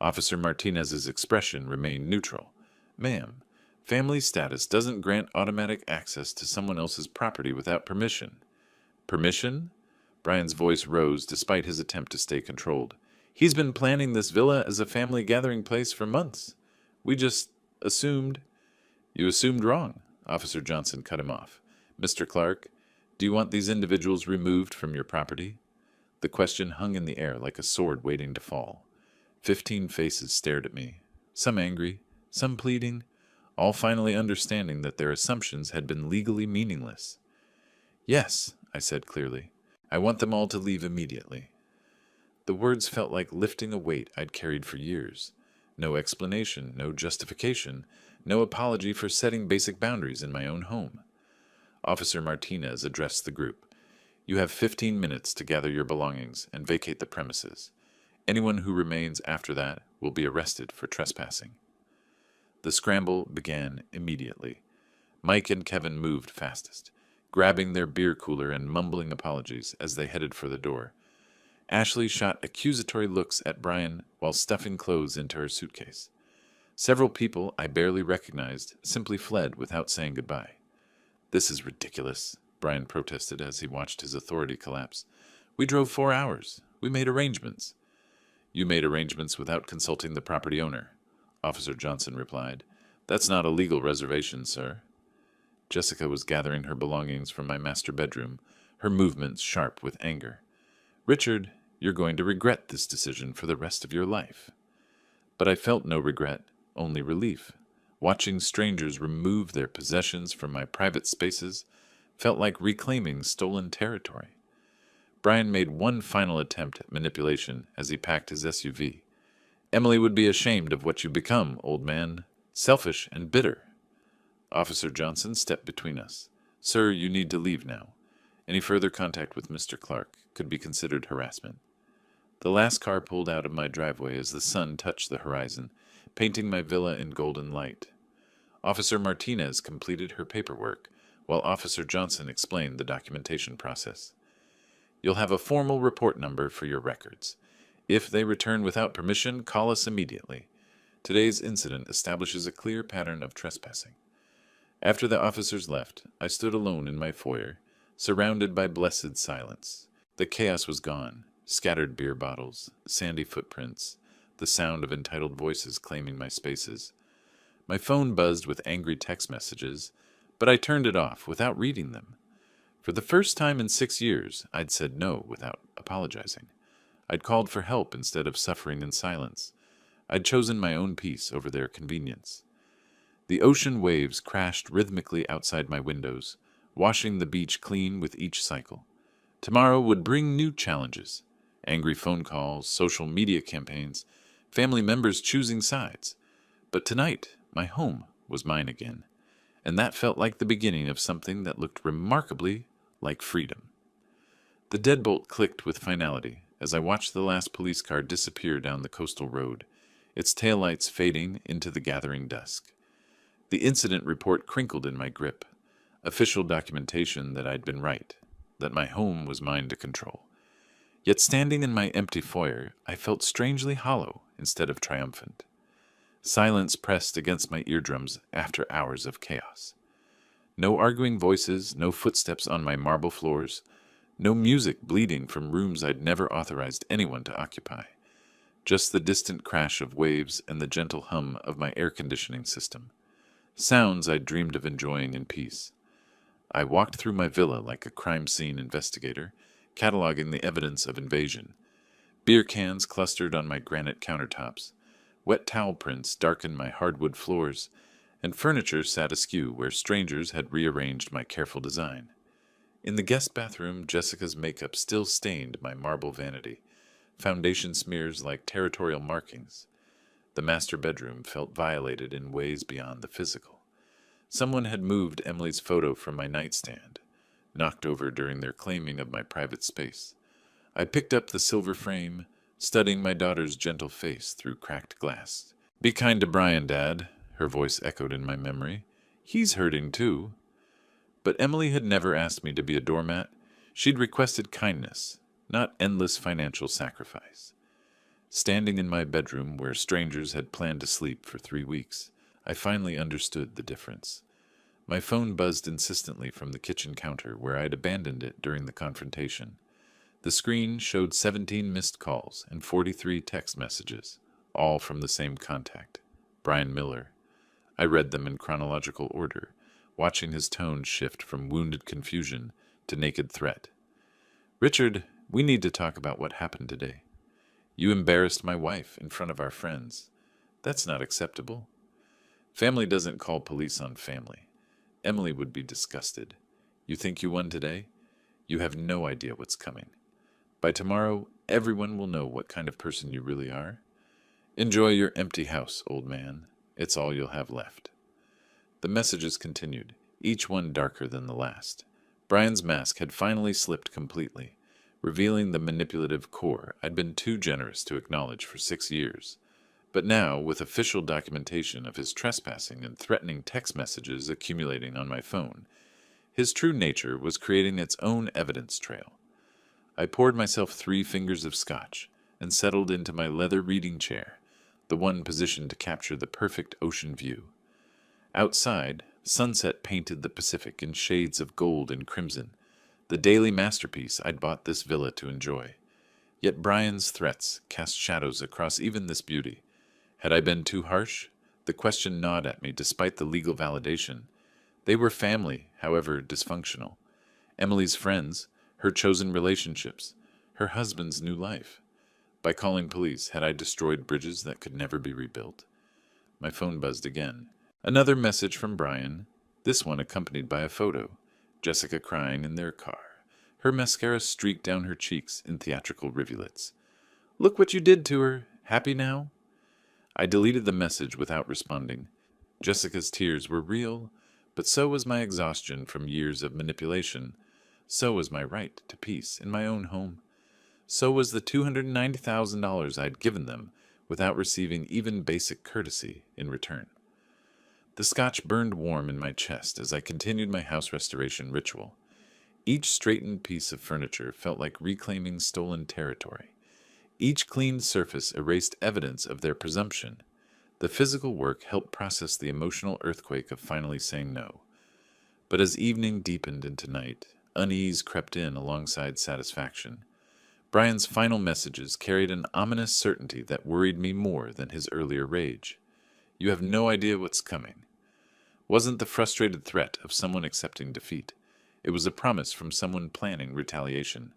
Officer Martinez's expression remained neutral. "Ma'am, family status doesn't grant automatic access to someone else's property without permission." "Permission?" Brian's voice rose despite his attempt to stay controlled. "He's been planning this villa as a family gathering place for months. We just assumed—" "You assumed wrong," Officer Johnson cut him off. "Mr. Clark, do you want these individuals removed from your property?" The question hung in the air like a sword waiting to fall. 15 faces stared at me, some angry, some pleading, all finally understanding that their assumptions had been legally meaningless. "Yes," I said clearly. "I want them all to leave immediately." The words felt like lifting a weight I'd carried for years. No explanation, no justification, no apology for setting basic boundaries in my own home. Officer Martinez addressed the group. "You have 15 minutes to gather your belongings and vacate the premises. Anyone who remains after that will be arrested for trespassing." The scramble began immediately. Mike and Kevin moved fastest, grabbing their beer cooler and mumbling apologies as they headed for the door. Ashley shot accusatory looks at Brian while stuffing clothes into her suitcase. Several people I barely recognized simply fled without saying goodbye. "This is ridiculous," Brian protested as he watched his authority collapse. "We drove 4 hours. We made arrangements." "You made arrangements without consulting the property owner," Officer Johnson replied. "That's not a legal reservation, sir." Jessica was gathering her belongings from my master bedroom, her movements sharp with anger. "Richard, you're going to regret this decision for the rest of your life." But I felt no regret, only relief. Watching strangers remove their possessions from my private spaces felt like reclaiming stolen territory. Brian made one final attempt at manipulation as he packed his SUV. "Emily would be ashamed of what you become, old man. Selfish and bitter." Officer Johnson stepped between us. "Sir, you need to leave now. Any further contact with Mr. Clark could be considered harassment." The last car pulled out of my driveway as the sun touched the horizon, painting my villa in golden light. Officer Martinez completed her paperwork, while Officer Johnson explained the documentation process. "You'll have a formal report number for your records. If they return without permission, call us immediately. Today's incident establishes a clear pattern of trespassing." After the officers left, I stood alone in my foyer, surrounded by blessed silence. The chaos was gone. Scattered beer bottles, sandy footprints, the sound of entitled voices claiming my spaces. My phone buzzed with angry text messages, but I turned it off without reading them. For the first time in 6 years, I'd said no without apologizing. I'd called for help instead of suffering in silence. I'd chosen my own peace over their convenience. The ocean waves crashed rhythmically outside my windows, washing the beach clean with each cycle. Tomorrow would bring new challenges. Angry phone calls, social media campaigns, family members choosing sides. But tonight, my home was mine again, and that felt like the beginning of something that looked remarkably like freedom. The deadbolt clicked with finality as I watched the last police car disappear down the coastal road, its taillights fading into the gathering dusk. The incident report crinkled in my grip, official documentation that I'd been right, that my home was mine to control. Yet standing in my empty foyer, I felt strangely hollow instead of triumphant. Silence pressed against my eardrums after hours of chaos. No arguing voices, no footsteps on my marble floors, no music bleeding from rooms I'd never authorized anyone to occupy. Just the distant crash of waves and the gentle hum of my air conditioning system. Sounds I'd dreamed of enjoying in peace. I walked through my villa like a crime scene investigator, cataloging the evidence of invasion. Beer cans clustered on my granite countertops. Wet towel prints darkened my hardwood floors, and furniture sat askew where strangers had rearranged my careful design. In the guest bathroom, Jessica's makeup still stained my marble vanity, foundation smears like territorial markings. The master bedroom felt violated in ways beyond the physical. Someone had moved Emily's photo from my nightstand, knocked over during their claiming of my private space. I picked up the silver frame, studying my daughter's gentle face through cracked glass. "Be kind to Brian, Dad," her voice echoed in my memory. "He's hurting too." But Emily had never asked me to be a doormat. She'd requested kindness, not endless financial sacrifice. Standing in my bedroom where strangers had planned to sleep for 3 weeks, I finally understood the difference. My phone buzzed insistently from the kitchen counter where I'd abandoned it during the confrontation. The screen showed 17 missed calls and 43 text messages, all from the same contact, Brian Miller. I read them in chronological order, watching his tone shift from wounded confusion to naked threat. "Richard, we need to talk about what happened today. You embarrassed my wife in front of our friends. That's not acceptable. Family doesn't call police on family. Emily would be disgusted. You think you won today? You have no idea what's coming. By tomorrow, everyone will know what kind of person you really are. Enjoy your empty house, old man. It's all you'll have left." The messages continued, each one darker than the last. Brian's mask had finally slipped completely, revealing the manipulative core I'd been too generous to acknowledge for 6 years. But now, with official documentation of his trespassing and threatening text messages accumulating on my phone, his true nature was creating its own evidence trail. I poured myself 3 fingers of scotch and settled into my leather reading chair, the one positioned to capture the perfect ocean view. Outside, sunset painted the Pacific in shades of gold and crimson, the daily masterpiece I'd bought this villa to enjoy. Yet Brian's threats cast shadows across even this beauty. Had I been too harsh? The question gnawed at me despite the legal validation. They were family, however dysfunctional. Emily's friends, her chosen relationships, her husband's new life. By calling police, had I destroyed bridges that could never be rebuilt? My phone buzzed again. Another message from Brian, this one accompanied by a photo. Jessica crying in their car. Her mascara streaked down her cheeks in theatrical rivulets. "Look what you did to her. Happy now?" I deleted the message without responding. Jessica's tears were real, but so was my exhaustion from years of manipulation. So was my right to peace in my own home. So was the $290,000 I'd given them without receiving even basic courtesy in return. The scotch burned warm in my chest as I continued my house restoration ritual. Each straightened piece of furniture felt like reclaiming stolen territory. Each cleaned surface erased evidence of their presumption. The physical work helped process the emotional earthquake of finally saying no. But as evening deepened into night, unease crept in alongside satisfaction. Brian's final messages carried an ominous certainty that worried me more than his earlier rage. "You have no idea what's coming." Wasn't the frustrated threat of someone accepting defeat. It was a promise from someone planning retaliation.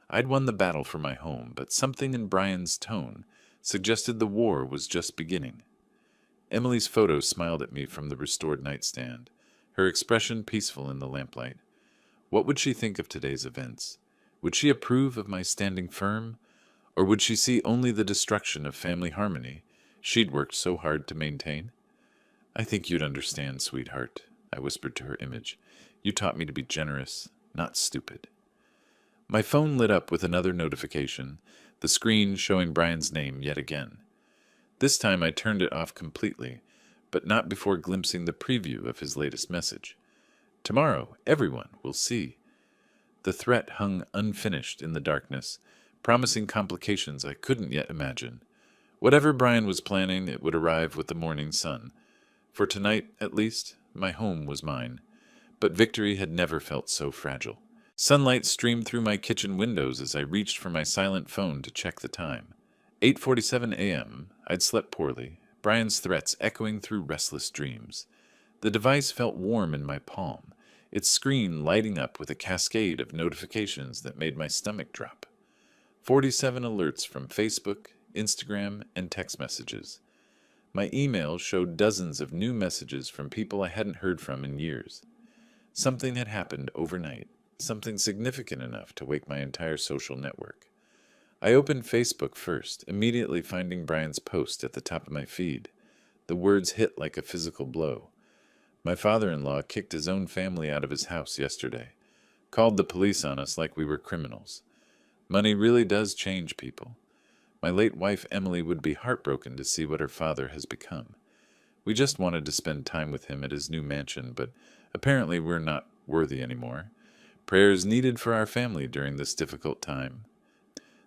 I'd won the battle for my home, but something in Brian's tone suggested the war was just beginning. Emily's photo smiled at me from the restored nightstand, her expression peaceful in the lamplight. What would she think of today's events? Would she approve of my standing firm? Or would she see only the destruction of family harmony she'd worked so hard to maintain? "I think you'd understand, sweetheart," I whispered to her image. "You taught me to be generous, not stupid." My phone lit up with another notification, the screen showing Brian's name yet again. This time I turned it off completely, but not before glimpsing the preview of his latest message. "Tomorrow, everyone will see." The threat hung unfinished in the darkness, promising complications I couldn't yet imagine. Whatever Brian was planning, it would arrive with the morning sun. For tonight, at least, my home was mine. But victory had never felt so fragile. Sunlight streamed through my kitchen windows as I reached for my silent phone to check the time. 8:47 a.m. I'd slept poorly, Brian's threats echoing through restless dreams. The device felt warm in my palm, its screen lighting up with a cascade of notifications that made my stomach drop. 47 alerts from Facebook, Instagram, and text messages. My email showed dozens of new messages from people I hadn't heard from in years. Something had happened overnight, something significant enough to wake my entire social network. I opened Facebook first, immediately finding Brian's post at the top of my feed. The words hit like a physical blow. My father-in-law kicked his own family out of his house yesterday, called the police on us like we were criminals. Money really does change people. My late wife Emily would be heartbroken to see what her father has become. We just wanted to spend time with him at his new mansion, but apparently we're not worthy anymore. Prayers needed for our family during this difficult time.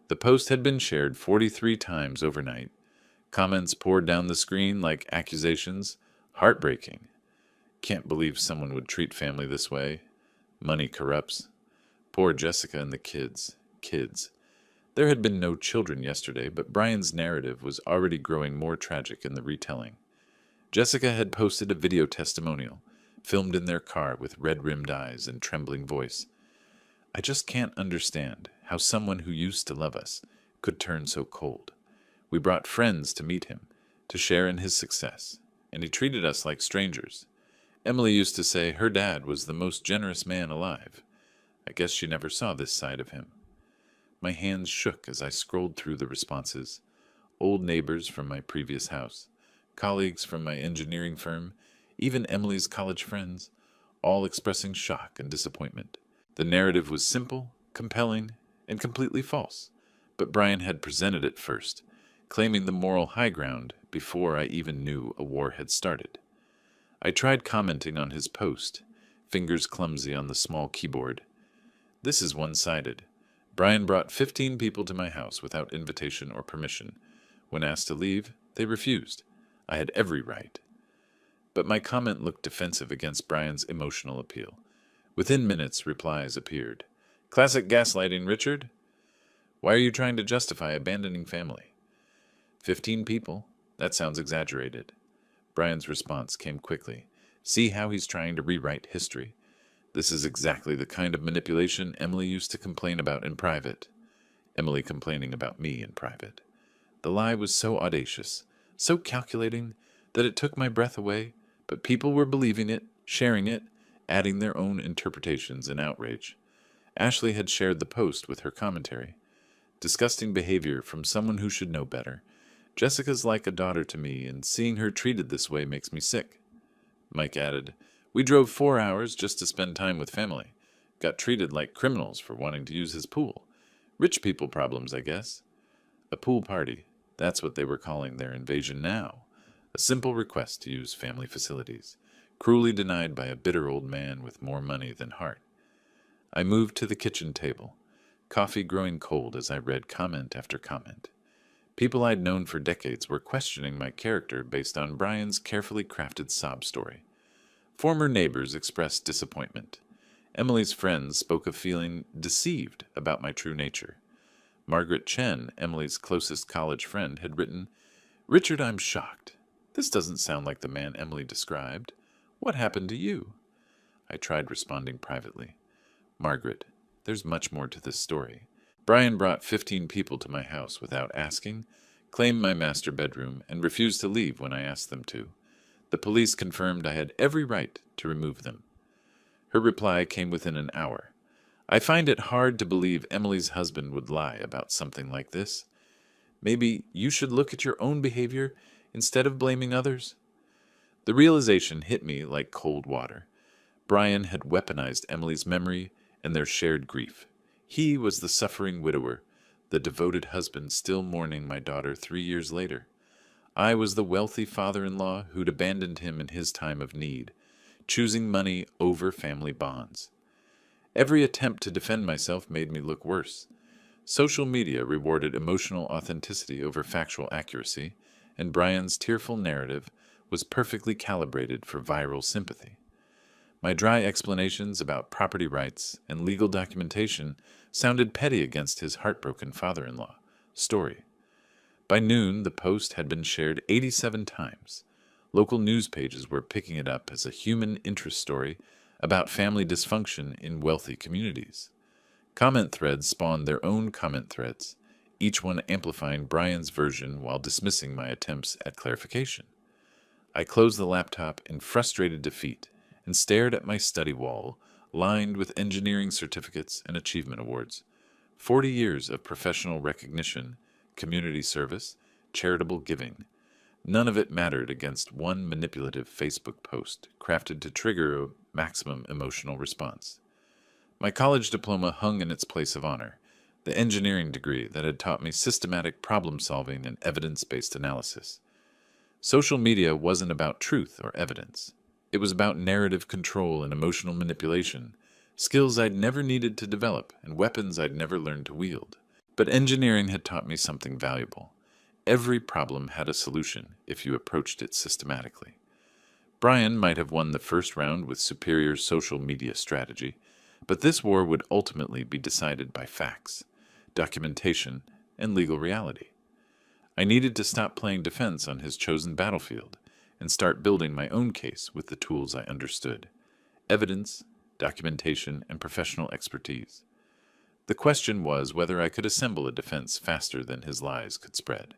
The post had been shared 43 times overnight. Comments poured down the screen like accusations. Heartbreaking. Can't believe someone would treat family this way. Money corrupts. Poor Jessica and the kids. Kids. There had been no children yesterday, but Brian's narrative was already growing more tragic in the retelling. Jessica had posted a video testimonial, filmed in their car with red-rimmed eyes and trembling voice. I just can't understand how someone who used to love us could turn so cold. We brought friends to meet him, to share in his success, and he treated us like strangers. Emily used to say her dad was the most generous man alive. I guess she never saw this side of him. My hands shook as I scrolled through the responses. Old neighbors from my previous house, colleagues from my engineering firm, even Emily's college friends, all expressing shock and disappointment. The narrative was simple, compelling, and completely false, but Brian had presented it first, claiming the moral high ground before I even knew a war had started. I tried commenting on his post, fingers clumsy on the small keyboard. This is one-sided. Brian brought 15 people to my house without invitation or permission. When asked to leave, they refused. I had every right. But my comment looked defensive against Brian's emotional appeal. Within minutes, replies appeared. Classic gaslighting, Richard. Why are you trying to justify abandoning family? 15 people. That sounds exaggerated. Brian's response came quickly. See how he's trying to rewrite history. This is exactly the kind of manipulation Emily used to complain about in private. Emily complaining about me in private. The lie was so audacious, so calculating, that it took my breath away, but people were believing it, sharing it, adding their own interpretations in outrage. Ashley had shared the post with her commentary. Disgusting behavior from someone who should know better. Jessica's like a daughter to me, and seeing her treated this way makes me sick. Mike added, "We drove 4 hours just to spend time with family. Got treated like criminals for wanting to use his pool. Rich people problems, I guess." A pool party. That's what they were calling their invasion now. A simple request to use family facilities, cruelly denied by a bitter old man with more money than heart. I moved to the kitchen table, coffee growing cold as I read comment after comment. People I'd known for decades were questioning my character based on Brian's carefully crafted sob story. Former neighbors expressed disappointment. Emily's friends spoke of feeling deceived about my true nature. Margaret Chen, Emily's closest college friend, had written, "Richard, I'm shocked. This doesn't sound like the man Emily described. What happened to you?" I tried responding privately. "Margaret, there's much more to this story. Brian brought 15 people to my house without asking, claimed my master bedroom, and refused to leave when I asked them to. The police confirmed I had every right to remove them." Her reply came within an hour. "I find it hard to believe Emily's husband would lie about something like this. Maybe you should look at your own behavior instead of blaming others." The realization hit me like cold water. Brian had weaponized Emily's memory and their shared grief. He was the suffering widower, the devoted husband still mourning my daughter 3 years later. I was the wealthy father-in-law who'd abandoned him in his time of need, choosing money over family bonds. Every attempt to defend myself made me look worse. Social media rewarded emotional authenticity over factual accuracy, and Brian's tearful narrative was perfectly calibrated for viral sympathy. My dry explanations about property rights and legal documentation sounded petty against his heartbroken father-in-law story. By noon, the post had been shared 87 times. Local news pages were picking it up as a human interest story about family dysfunction in wealthy communities. Comment threads spawned their own comment threads, each one amplifying Brian's version while dismissing my attempts at clarification. I closed the laptop in frustrated defeat and stared at my study wall, lined with engineering certificates and achievement awards. 40 years of professional recognition, community service, charitable giving. None of it mattered against one manipulative Facebook post crafted to trigger a maximum emotional response. My college diploma hung in its place of honor, the engineering degree that had taught me systematic problem-solving and evidence-based analysis. Social media wasn't about truth or evidence. It was about narrative control and emotional manipulation, skills I'd never needed to develop and weapons I'd never learned to wield. But engineering had taught me something valuable. Every problem had a solution if you approached it systematically. Brian might have won the first round with superior social media strategy, but this war would ultimately be decided by facts, documentation, and legal reality. I needed to stop playing defense on his chosen battlefield and start building my own case with the tools I understood: evidence, documentation, and professional expertise. The question was whether I could assemble a defense faster than his lies could spread.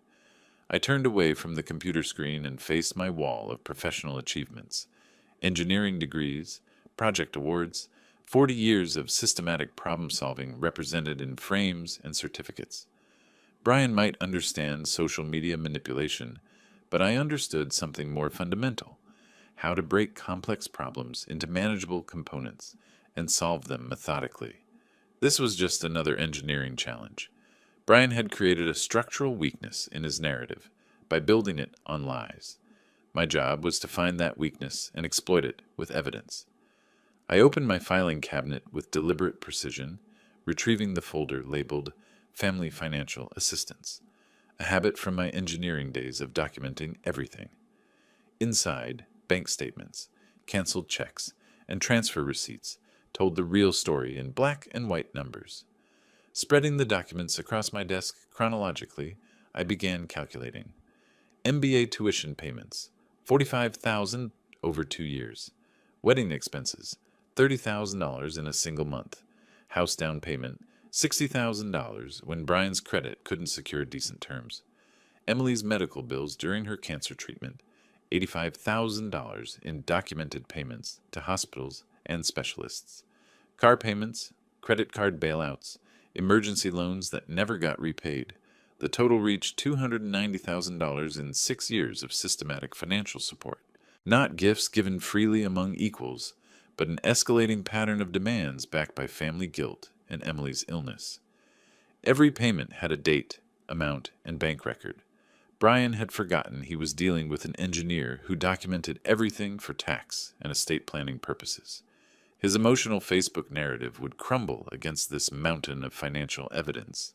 I turned away from the computer screen and faced my wall of professional achievements: engineering degrees, project awards, 40 years of systematic problem-solving represented in frames and certificates. Brian might understand social media manipulation, but I understood something more fundamental: how to break complex problems into manageable components and solve them methodically. This was just another engineering challenge. Brian had created a structural weakness in his narrative by building it on lies. My job was to find that weakness and exploit it with evidence. I opened my filing cabinet with deliberate precision, retrieving the folder labeled Family Financial Assistance, a habit from my engineering days of documenting everything. Inside, bank statements, canceled checks, and transfer receipts told the real story in black and white numbers. Spreading the documents across my desk chronologically, I began calculating. MBA tuition payments, $45,000 over 2 years. Wedding expenses, $30,000 in a single month. House down payment, $60,000 when Brian's credit couldn't secure decent terms. Emily's medical bills during her cancer treatment, $85,000 in documented payments to hospitals and specialists. Car payments, credit card bailouts, emergency loans that never got repaid. The total reached $290,000 in 6 years of systematic financial support. Not gifts given freely among equals, but an escalating pattern of demands backed by family guilt and Emily's illness. Every payment had a date, amount, and bank record. Brian had forgotten he was dealing with an engineer who documented everything for tax and estate planning purposes. His emotional Facebook narrative would crumble against this mountain of financial evidence.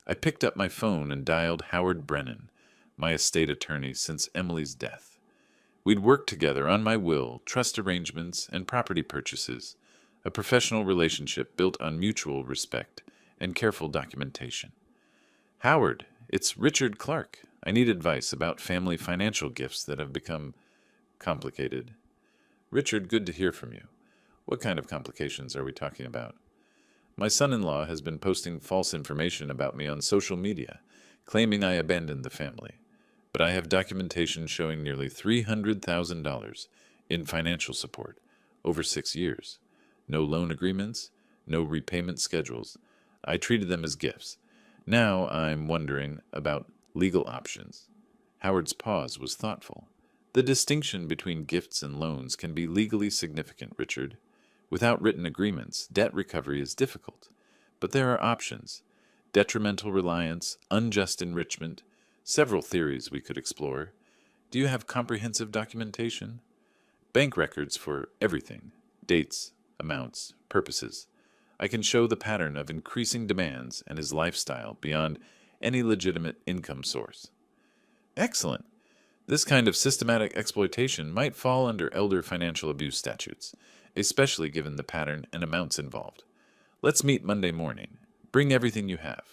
I picked up my phone and dialed Howard Brennan, my estate attorney since Emily's death. We'd worked together on my will, trust arrangements, and property purchases, a professional relationship built on mutual respect and careful documentation. Howard, it's Richard Clark. I need advice about family financial gifts that have become complicated. Richard, good to hear from you. What kind of complications are we talking about? My son-in-law has been posting false information about me on social media, claiming I abandoned the family. But I have documentation showing nearly $300,000 in financial support over 6 years. No loan agreements, no repayment schedules. I treated them as gifts. Now I'm wondering about legal options. Howard's pause was thoughtful. The distinction between gifts and loans can be legally significant, Richard. Without written agreements, debt recovery is difficult. But there are options. Detrimental reliance, unjust enrichment, several theories we could explore. Do you have comprehensive documentation? Bank records for everything. Dates, amounts, purposes. I can show the pattern of increasing demands and his lifestyle beyond any legitimate income source. Excellent. This kind of systematic exploitation might fall under elder financial abuse statutes, especially given the pattern and amounts involved. Let's meet Monday morning. Bring everything you have.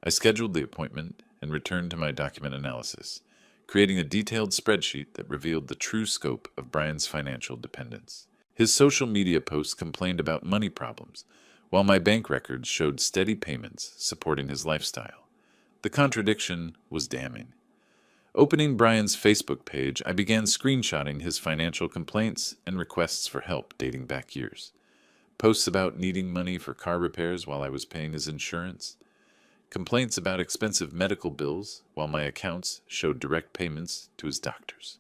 I scheduled the appointment and returned to my document analysis, creating a detailed spreadsheet that revealed the true scope of Brian's financial dependence. His social media posts complained about money problems, while my bank records showed steady payments supporting his lifestyle. The contradiction was damning. Opening Brian's Facebook page, I began screenshotting his financial complaints and requests for help dating back years. Posts about needing money for car repairs while I was paying his insurance. Complaints about expensive medical bills while my accounts showed direct payments to his doctors.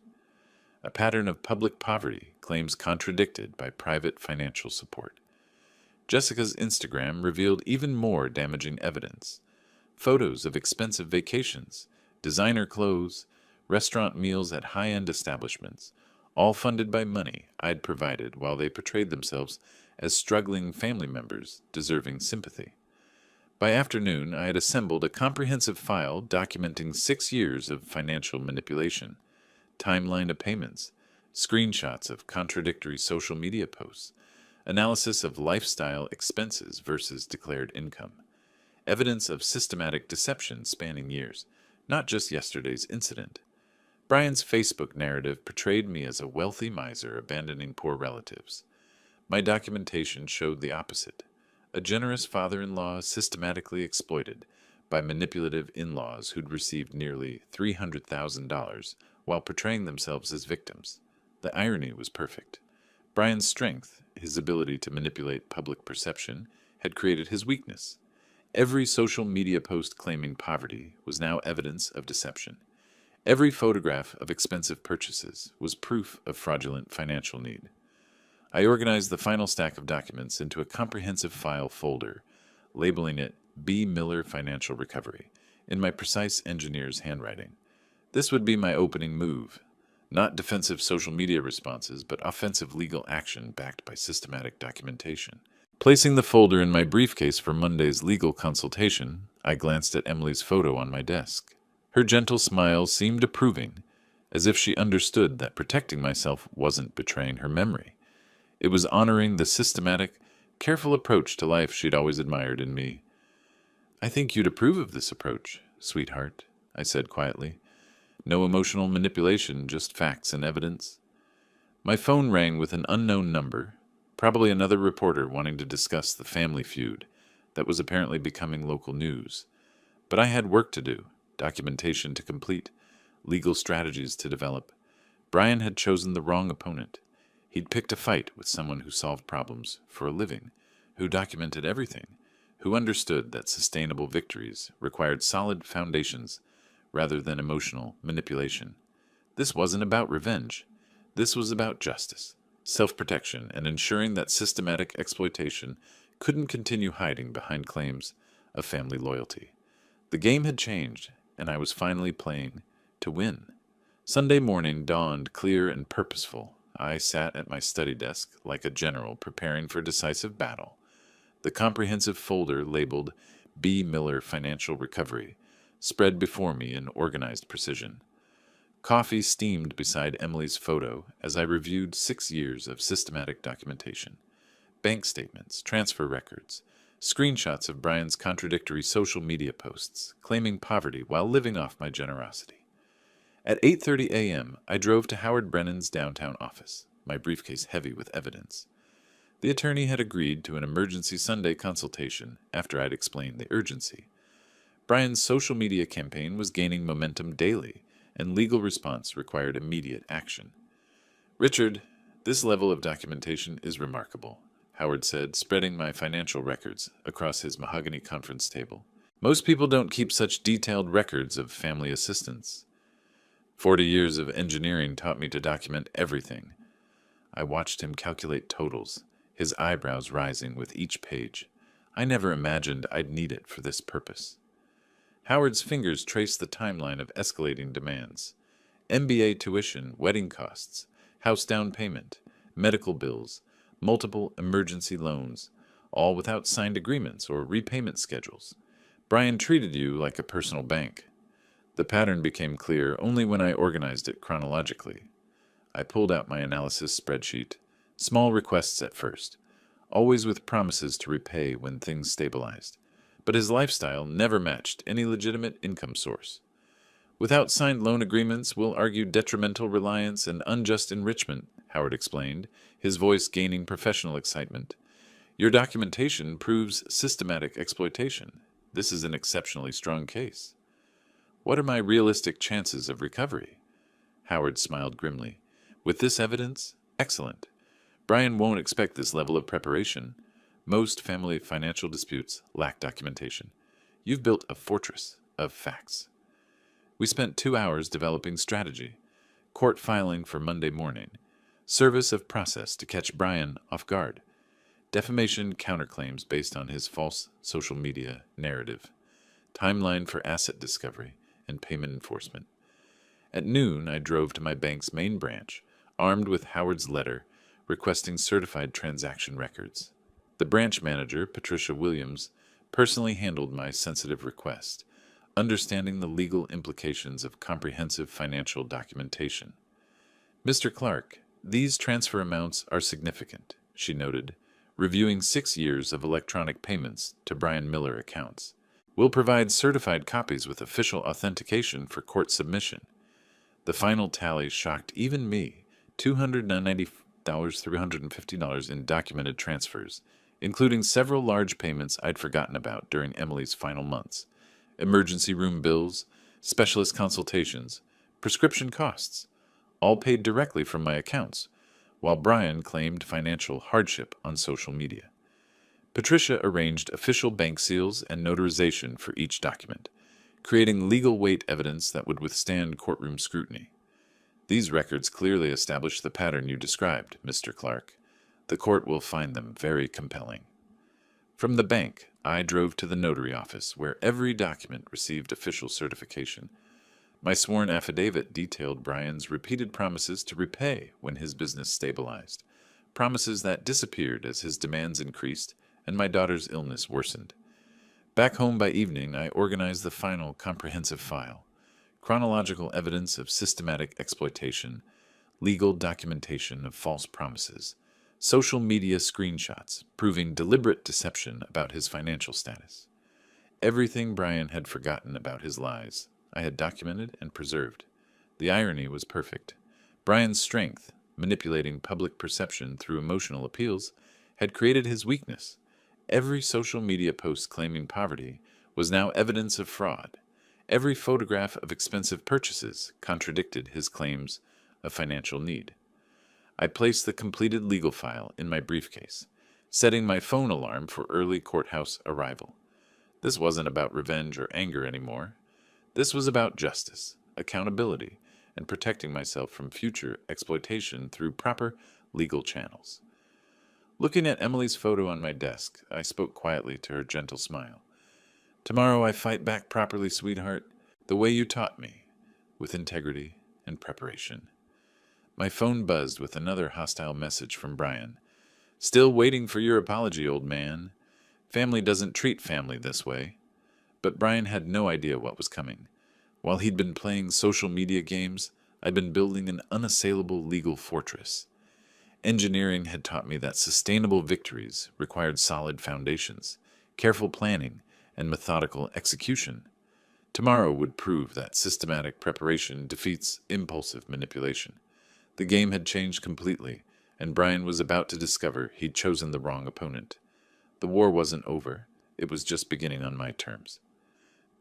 A pattern of public poverty, claims contradicted by private financial support. Jessica's Instagram revealed even more damaging evidence. Photos of expensive vacations, designer clothes, restaurant meals at high-end establishments, all funded by money I'd provided while they portrayed themselves as struggling family members deserving sympathy. By afternoon, I had assembled a comprehensive file documenting 6 years of financial manipulation, timeline of payments, screenshots of contradictory social media posts, analysis of lifestyle expenses versus declared income, evidence of systematic deception spanning years, not just yesterday's incident. Brian's Facebook narrative portrayed me as a wealthy miser abandoning poor relatives. My documentation showed the opposite. A generous father-in-law systematically exploited by manipulative in-laws who'd received nearly $300,000 while portraying themselves as victims. The irony was perfect. Brian's strength, his ability to manipulate public perception, had created his weakness. Every social media post claiming poverty was now evidence of deception. Every photograph of expensive purchases was proof of fraudulent financial need. I organized the final stack of documents into a comprehensive file folder, labeling it B. Miller Financial Recovery, in my precise engineer's handwriting. This would be my opening move. Not defensive social media responses, but offensive legal action backed by systematic documentation. Placing the folder in my briefcase for Monday's legal consultation, I glanced at Emily's photo on my desk. Her gentle smile seemed approving, as if she understood that protecting myself wasn't betraying her memory. It was honoring the systematic, careful approach to life she'd always admired in me. "I think you'd approve of this approach, sweetheart," I said quietly. "No emotional manipulation, just facts and evidence." My phone rang with an unknown number, probably another reporter wanting to discuss the family feud that was apparently becoming local news. But I had work to do, documentation to complete, legal strategies to develop. Brian had chosen the wrong opponent. He'd picked a fight with someone who solved problems for a living, who documented everything, who understood that sustainable victories required solid foundations rather than emotional manipulation. This wasn't about revenge. This was about justice, self-protection, and ensuring that systematic exploitation couldn't continue hiding behind claims of family loyalty. The game had changed, and I was finally playing to win. Sunday morning dawned clear and purposeful. I sat at my study desk like a general preparing for decisive battle. The comprehensive folder labeled B. Miller Financial Recovery spread before me in organized precision. Coffee steamed beside Emily's photo as I reviewed 6 years of systematic documentation. Bank statements, transfer records, screenshots of Brian's contradictory social media posts, claiming poverty while living off my generosity. At 8:30 a.m., I drove to Howard Brennan's downtown office, my briefcase heavy with evidence. The attorney had agreed to an emergency Sunday consultation after I'd explained the urgency. Brian's social media campaign was gaining momentum daily, and legal response required immediate action. "Richard, this level of documentation is remarkable," Howard said, spreading my financial records across his mahogany conference table. "Most people don't keep such detailed records of family assistance. 40 years of engineering taught me to document everything." I watched him calculate totals, his eyebrows rising with each page. I never imagined I'd need it for this purpose. Howard's fingers traced the timeline of escalating demands. MBA tuition, wedding costs, house down payment, medical bills, multiple emergency loans, all without signed agreements or repayment schedules. Brian treated you like a personal bank. The pattern became clear only when I organized it chronologically. I pulled out my analysis spreadsheet. Small requests at first, always with promises to repay when things stabilized. But his lifestyle never matched any legitimate income source. "Without signed loan agreements, we'll argue detrimental reliance and unjust enrichment," Howard explained, his voice gaining professional excitement. "Your documentation proves systematic exploitation. This is an exceptionally strong case." "What are my realistic chances of recovery?" Howard smiled grimly. "With this evidence? Excellent. Brian won't expect this level of preparation. Most family financial disputes lack documentation. You've built a fortress of facts." We spent 2 hours developing strategy, court filing for Monday morning, service of process to catch Brian off guard, defamation counterclaims based on his false social media narrative, timeline for asset discovery and payment enforcement. At noon, I drove to my bank's main branch, armed with Howard's letter requesting certified transaction records. The branch manager, Patricia Williams, personally handled my sensitive request, understanding the legal implications of comprehensive financial documentation. "Mr. Clark, these transfer amounts are significant," she noted, reviewing 6 years of electronic payments to Brian Miller accounts. "We'll provide certified copies with official authentication for court submission." The final tally shocked even me, $290,350 in documented transfers, including several large payments I'd forgotten about during Emily's final months. Emergency room bills, specialist consultations, prescription costs, all paid directly from my accounts, while Brian claimed financial hardship on social media. Patricia arranged official bank seals and notarization for each document, creating legal weight evidence that would withstand courtroom scrutiny. "These records clearly establish the pattern you described, Mr. Clark. The court will find them very compelling." From the bank, I drove to the notary office, where every document received official certification. My sworn affidavit detailed Brian's repeated promises to repay when his business stabilized, promises that disappeared as his demands increased and my daughter's illness worsened. Back home by evening, I organized the final comprehensive file: chronological evidence of systematic exploitation, legal documentation of false promises, social media screenshots proving deliberate deception about his financial status. Everything Brian had forgotten about his lies, I had documented and preserved. The irony was perfect. Brian's strength, manipulating public perception through emotional appeals, had created his weakness. Every social media post claiming poverty was now evidence of fraud. Every photograph of expensive purchases contradicted his claims of financial need. I placed the completed legal file in my briefcase, setting my phone alarm for early courthouse arrival. This wasn't about revenge or anger anymore. This was about justice, accountability, and protecting myself from future exploitation through proper legal channels. Looking at Emily's photo on my desk, I spoke quietly to her gentle smile. "Tomorrow I fight back properly, sweetheart, the way you taught me, with integrity and preparation." My phone buzzed with another hostile message from Brian. "Still waiting for your apology, old man. Family doesn't treat family this way." But Brian had no idea what was coming. While he'd been playing social media games, I'd been building an unassailable legal fortress. Engineering had taught me that sustainable victories required solid foundations, careful planning, and methodical execution. Tomorrow would prove that systematic preparation defeats impulsive manipulation. The game had changed completely, and Brian was about to discover he'd chosen the wrong opponent. The war wasn't over. It was just beginning on my terms.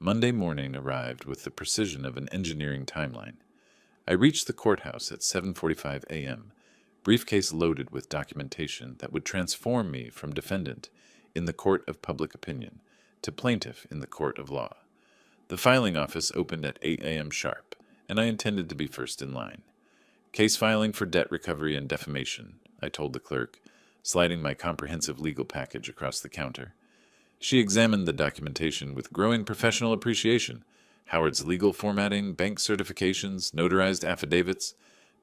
Monday morning arrived with the precision of an engineering timeline. I reached the courthouse at 7:45 a.m., briefcase loaded with documentation that would transform me from defendant in the court of public opinion to plaintiff in the court of law. The filing office opened at 8 a.m. sharp, and I intended to be first in line. "Case filing for debt recovery and defamation," I told the clerk, sliding my comprehensive legal package across the counter. She examined the documentation with growing professional appreciation. Howard's legal formatting, bank certifications, notarized affidavits,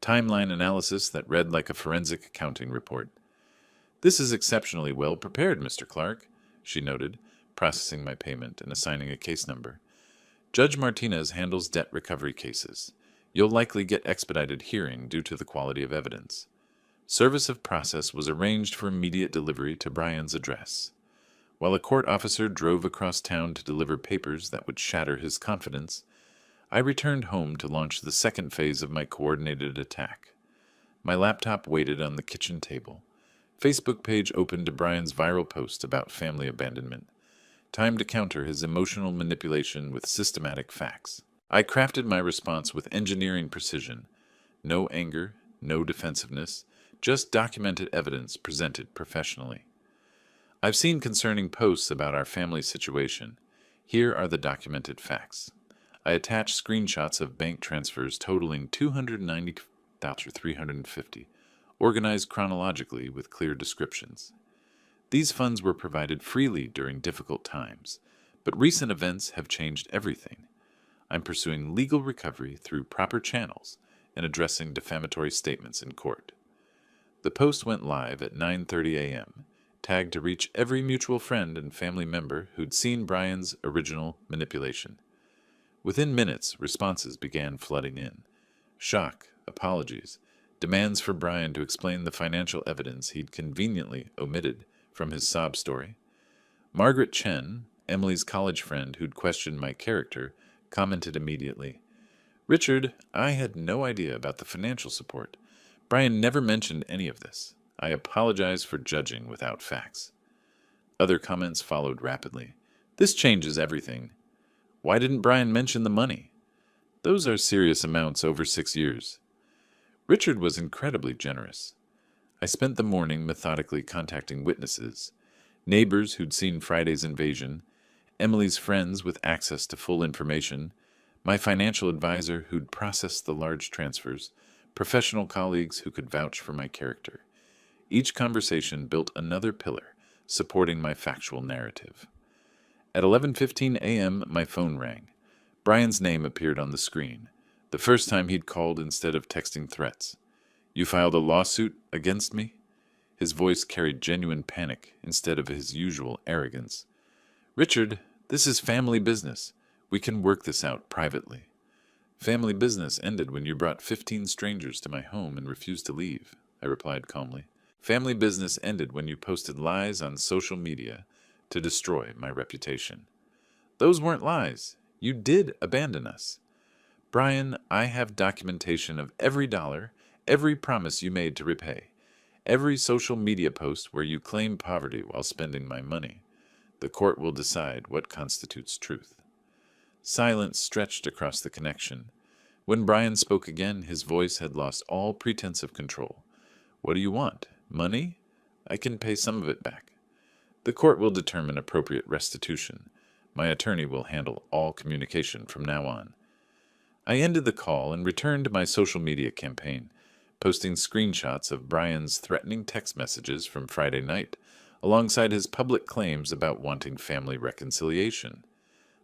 timeline analysis that read like a forensic accounting report. "This is exceptionally well prepared, Mr. Clark," she noted, processing my payment and assigning a case number. "Judge Martinez handles debt recovery cases. You'll likely get expedited hearing due to the quality of evidence." Service of process was arranged for immediate delivery to Brian's address. While a court officer drove across town to deliver papers that would shatter his confidence, I returned home to launch the second phase of my coordinated attack. My laptop waited on the kitchen table. Facebook page opened to Brian's viral post about family abandonment. Time to counter his emotional manipulation with systematic facts. I crafted my response with engineering precision. No anger, no defensiveness, just documented evidence presented professionally. I've seen concerning posts about our family situation. Here are the documented facts. I attached screenshots of bank transfers totaling $290,350, organized chronologically with clear descriptions. These funds were provided freely during difficult times, but recent events have changed everything. I'm pursuing legal recovery through proper channels and addressing defamatory statements in court. The post went live at 9:30 a.m., tagged to reach every mutual friend and family member who'd seen Brian's original manipulation. Within minutes, responses began flooding in. Shock, apologies, demands for Brian to explain the financial evidence he'd conveniently omitted from his sob story. Margaret Chen, Emily's college friend who'd questioned my character, commented immediately, "Richard, I had no idea about the financial support. Brian never mentioned any of this. I apologize for judging without facts." Other comments followed rapidly. "This changes everything. Why didn't Brian mention the money? Those are serious amounts over 6 years." Richard was incredibly generous. I spent the morning methodically contacting witnesses, neighbors who'd seen Friday's invasion, Emily's friends with access to full information, my financial advisor who'd processed the large transfers, professional colleagues who could vouch for my character. Each conversation built another pillar, supporting my factual narrative. At 11:15 a.m., my phone rang. Brian's name appeared on the screen, the first time he'd called instead of texting threats. "You filed a lawsuit against me?" His voice carried genuine panic instead of his usual arrogance. "Richard, this is family business. We can work this out privately." "Family business ended when you brought 15 strangers to my home and refused to leave," I replied calmly. "Family business ended when you posted lies on social media to destroy my reputation." "Those weren't lies. You did abandon us." "Brian, I have documentation of every dollar, every promise you made to repay, every social media post where you claim poverty while spending my money. The court will decide what constitutes truth." Silence stretched across the connection. When Brian spoke again, his voice had lost all pretense of control. "What do you want? Money? I can pay some of it back. The court will determine appropriate restitution. My attorney will handle all communication from now on." I ended the call and returned to my social media campaign, posting screenshots of Brian's threatening text messages from Friday night, alongside his public claims about wanting family reconciliation.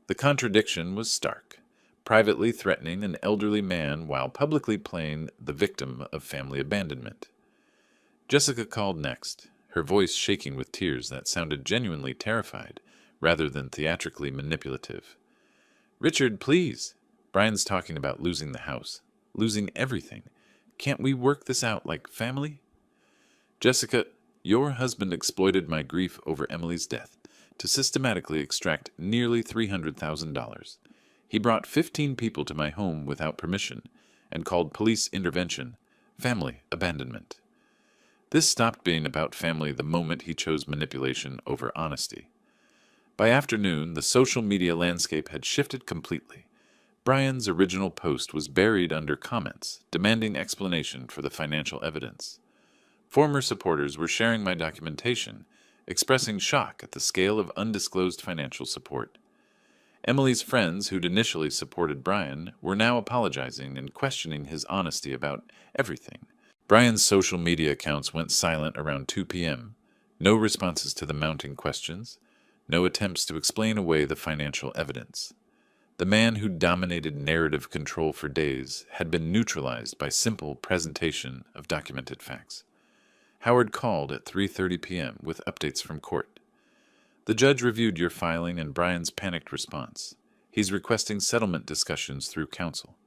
The contradiction was stark, privately threatening an elderly man while publicly playing the victim of family abandonment. Jessica called next, her voice shaking with tears that sounded genuinely terrified, rather than theatrically manipulative. "Richard, please. Brian's talking about losing the house, losing everything. Can't we work this out like family?" "Jessica, your husband exploited my grief over Emily's death to systematically extract nearly $300,000. He brought 15 people to my home without permission and called police intervention family abandonment. This stopped being about family the moment he chose manipulation over honesty. By afternoon, the social media landscape had shifted completely. Brian's original post was buried under comments, demanding explanation for the financial evidence. Former supporters were sharing my documentation, expressing shock at the scale of undisclosed financial support. Emily's friends, who'd initially supported Brian, were now apologizing and questioning his honesty about everything. Brian's social media accounts went silent around 2 p.m. No responses to the mounting questions, no attempts to explain away the financial evidence. The man who dominated narrative control for days had been neutralized by simple presentation of documented facts. Howard called at 3:30 p.m. with updates from court. "The judge reviewed your filing and Brian's panicked response. He's requesting settlement discussions through counsel.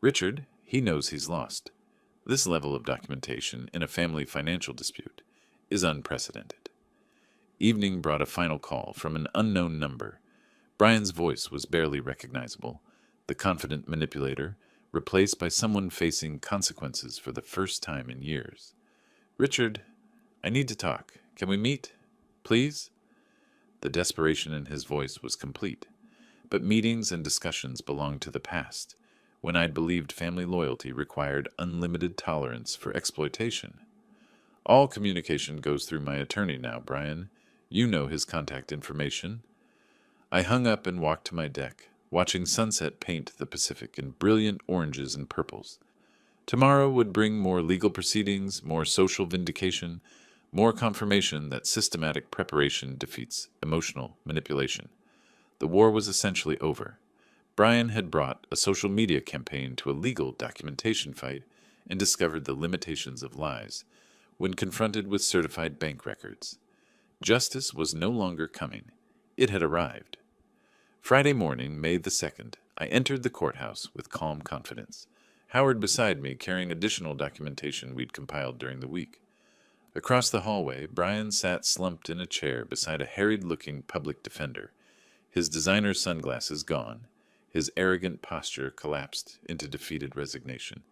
Richard, he knows he's lost. This level of documentation in a family financial dispute is unprecedented." Evening brought a final call from an unknown number. Brian's voice was barely recognizable, the confident manipulator, replaced by someone facing consequences for the first time in years. "Richard, I need to talk. Can we meet? Please?" The desperation in his voice was complete, but meetings and discussions belonged to the past, when I'd believed family loyalty required unlimited tolerance for exploitation. "All communication goes through my attorney now, Brian. You know his contact information." I hung up and walked to my deck, watching sunset paint the Pacific in brilliant oranges and purples. Tomorrow would bring more legal proceedings, more social vindication, more confirmation that systematic preparation defeats emotional manipulation. The war was essentially over. Brian had brought a social media campaign to a legal documentation fight and discovered the limitations of lies when confronted with certified bank records. Justice was no longer coming. It had arrived. Friday morning, May the 2nd, I entered the courthouse with calm confidence, Howard beside me carrying additional documentation we'd compiled during the week. Across the hallway, Brian sat slumped in a chair beside a harried-looking public defender, his designer sunglasses gone, his arrogant posture collapsed into defeated resignation.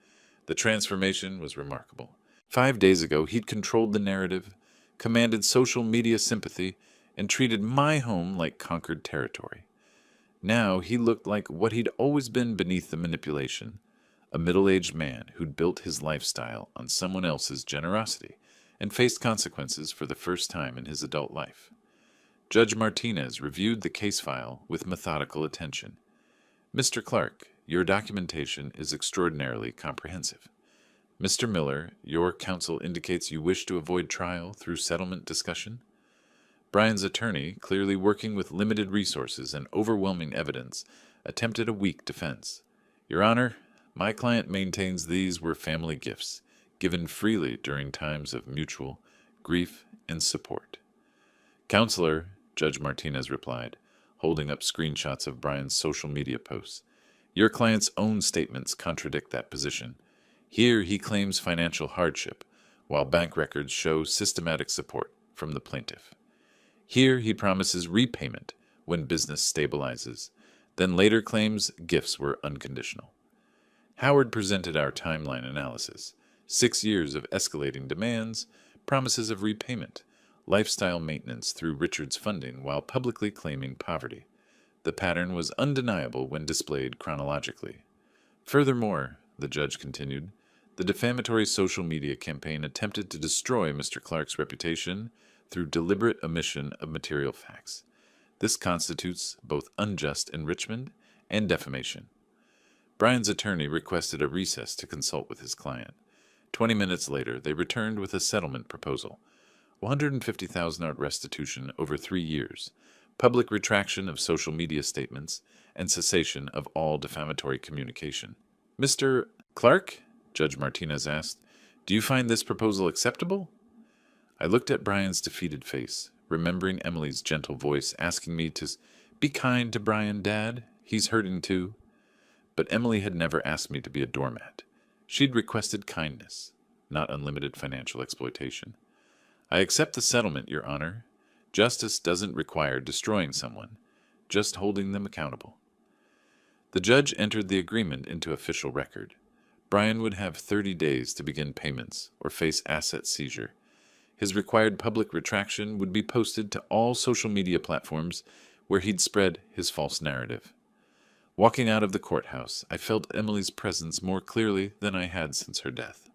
The transformation was remarkable. 5 days ago, he'd controlled the narrative, commanded social media sympathy, and treated my home like conquered territory. Now he looked like what he'd always been beneath the manipulation, a middle-aged man who'd built his lifestyle on someone else's generosity and faced consequences for the first time in his adult life. Judge Martinez reviewed the case file with methodical attention. "Mr. Clark, your documentation is extraordinarily comprehensive. Mr. Miller, your counsel indicates you wish to avoid trial through settlement discussion?" Brian's attorney, clearly working with limited resources and overwhelming evidence, attempted a weak defense. "Your Honor, my client maintains these were family gifts, given freely during times of mutual grief and support." "Counselor," Judge Martinez replied, holding up screenshots of Brian's social media posts, "your client's own statements contradict that position. Here he claims financial hardship, while bank records show systematic support from the plaintiff. Here he promises repayment when business stabilizes, then later claims gifts were unconditional." Howard presented our timeline analysis, 6 years of escalating demands, promises of repayment, lifestyle maintenance through Richard's funding while publicly claiming poverty. The pattern was undeniable when displayed chronologically. Furthermore, the judge continued, the defamatory social media campaign attempted to destroy Mr. Clark's reputation through deliberate omission of material facts. This constitutes both unjust enrichment and defamation. Brian's attorney requested a recess to consult with his client. 20 minutes later, they returned with a settlement proposal. $150,000 restitution over 3 years, public retraction of social media statements, and cessation of all defamatory communication. Mr. Clark, Judge Martinez asked, do you find this proposal acceptable? I looked at Brian's defeated face, remembering Emily's gentle voice asking me to be kind to Brian, Dad. He's hurting too. But Emily had never asked me to be a doormat. She'd requested kindness, not unlimited financial exploitation. I accept the settlement, Your Honor. Justice doesn't require destroying someone, just holding them accountable. The judge entered the agreement into official record. Brian would have 30 days to begin payments or face asset seizure. His required public retraction would be posted to all social media platforms where he'd spread his false narrative. Walking out of the courthouse, I felt Emily's presence more clearly than I had since her death.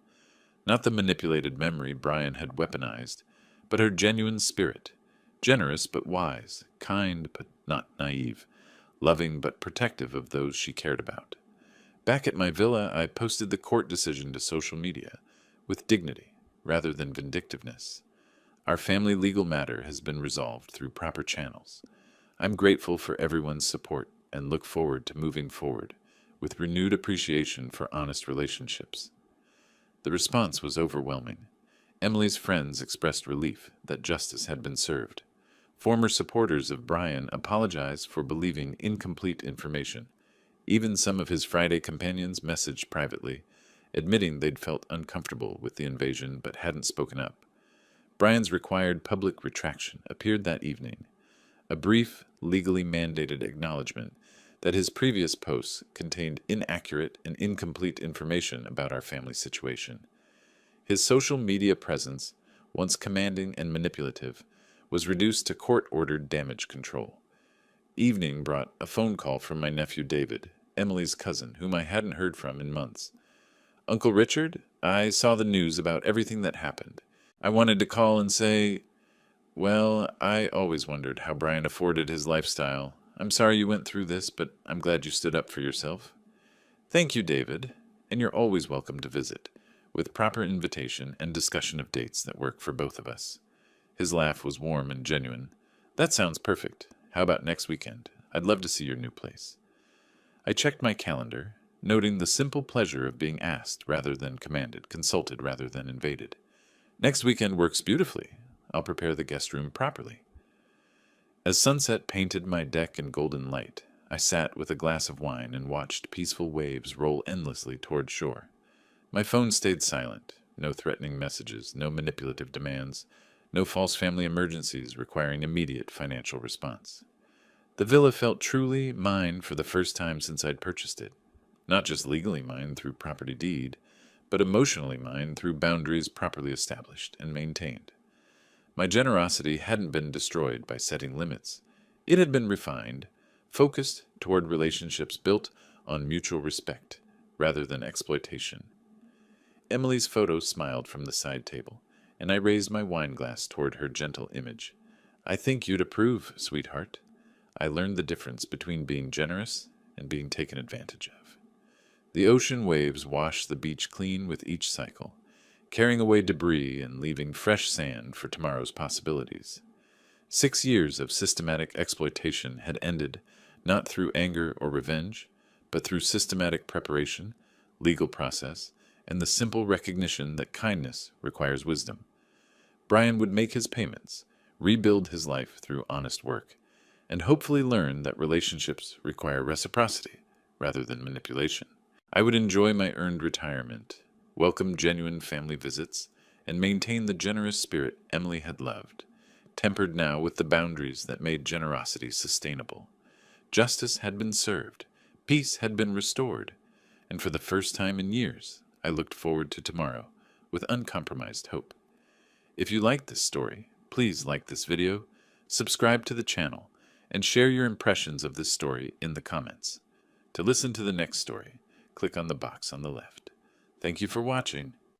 Not the manipulated memory Brian had weaponized, but her genuine spirit, generous but wise, kind but not naive, loving but protective of those she cared about. Back at my villa, I posted the court decision to social media, with dignity rather than vindictiveness. Our family legal matter has been resolved through proper channels. I'm grateful for everyone's support and look forward to moving forward with renewed appreciation for honest relationships. The response was overwhelming. Emily's friends expressed relief that justice had been served. Former supporters of Brian apologized for believing incomplete information. Even some of his Friday companions messaged privately, admitting they'd felt uncomfortable with the invasion but hadn't spoken up. Brian's required public retraction appeared that evening, a brief, legally mandated acknowledgement that his previous posts contained inaccurate and incomplete information about our family situation. His social media presence, once commanding and manipulative, was reduced to court-ordered damage control. Evening brought a phone call from my nephew David, Emily's cousin, whom I hadn't heard from in months. Uncle Richard, I saw the news about everything that happened. I wanted to call and say, well, I always wondered how Brian afforded his lifestyle. I'm sorry you went through this, but I'm glad you stood up for yourself. Thank you, David, and you're always welcome to visit, with proper invitation and discussion of dates that work for both of us. His laugh was warm and genuine. That sounds perfect. How about next weekend? I'd love to see your new place. I checked my calendar, noting the simple pleasure of being asked rather than commanded, consulted rather than invaded. Next weekend works beautifully. I'll prepare the guest room properly. As sunset painted my deck in golden light, I sat with a glass of wine and watched peaceful waves roll endlessly toward shore. My phone stayed silent, no threatening messages, no manipulative demands, no false family emergencies requiring immediate financial response. The villa felt truly mine for the first time since I'd purchased it. Not just legally mine through property deed, but emotionally mine through boundaries properly established and maintained. My generosity hadn't been destroyed by setting limits. It had been refined, focused toward relationships built on mutual respect rather than exploitation. Emily's photo smiled from the side table, and I raised my wine glass toward her gentle image. I think you'd approve, sweetheart. I learned the difference between being generous and being taken advantage of. The ocean waves washed the beach clean with each cycle, carrying away debris and leaving fresh sand for tomorrow's possibilities. 6 years of systematic exploitation had ended not through anger or revenge, but through systematic preparation, legal process, and the simple recognition that kindness requires wisdom. Brian would make his payments, rebuild his life through honest work, and hopefully learn that relationships require reciprocity rather than manipulation. I would enjoy my earned retirement, welcome genuine family visits, and maintain the generous spirit Emily had loved, tempered now with the boundaries that made generosity sustainable. Justice had been served, peace had been restored, and for the first time in years, I looked forward to tomorrow, with uncompromised hope. If you like this story, please like this video, subscribe to the channel, and share your impressions of this story in the comments. To listen to the next story, click on the box on the left. Thank you for watching,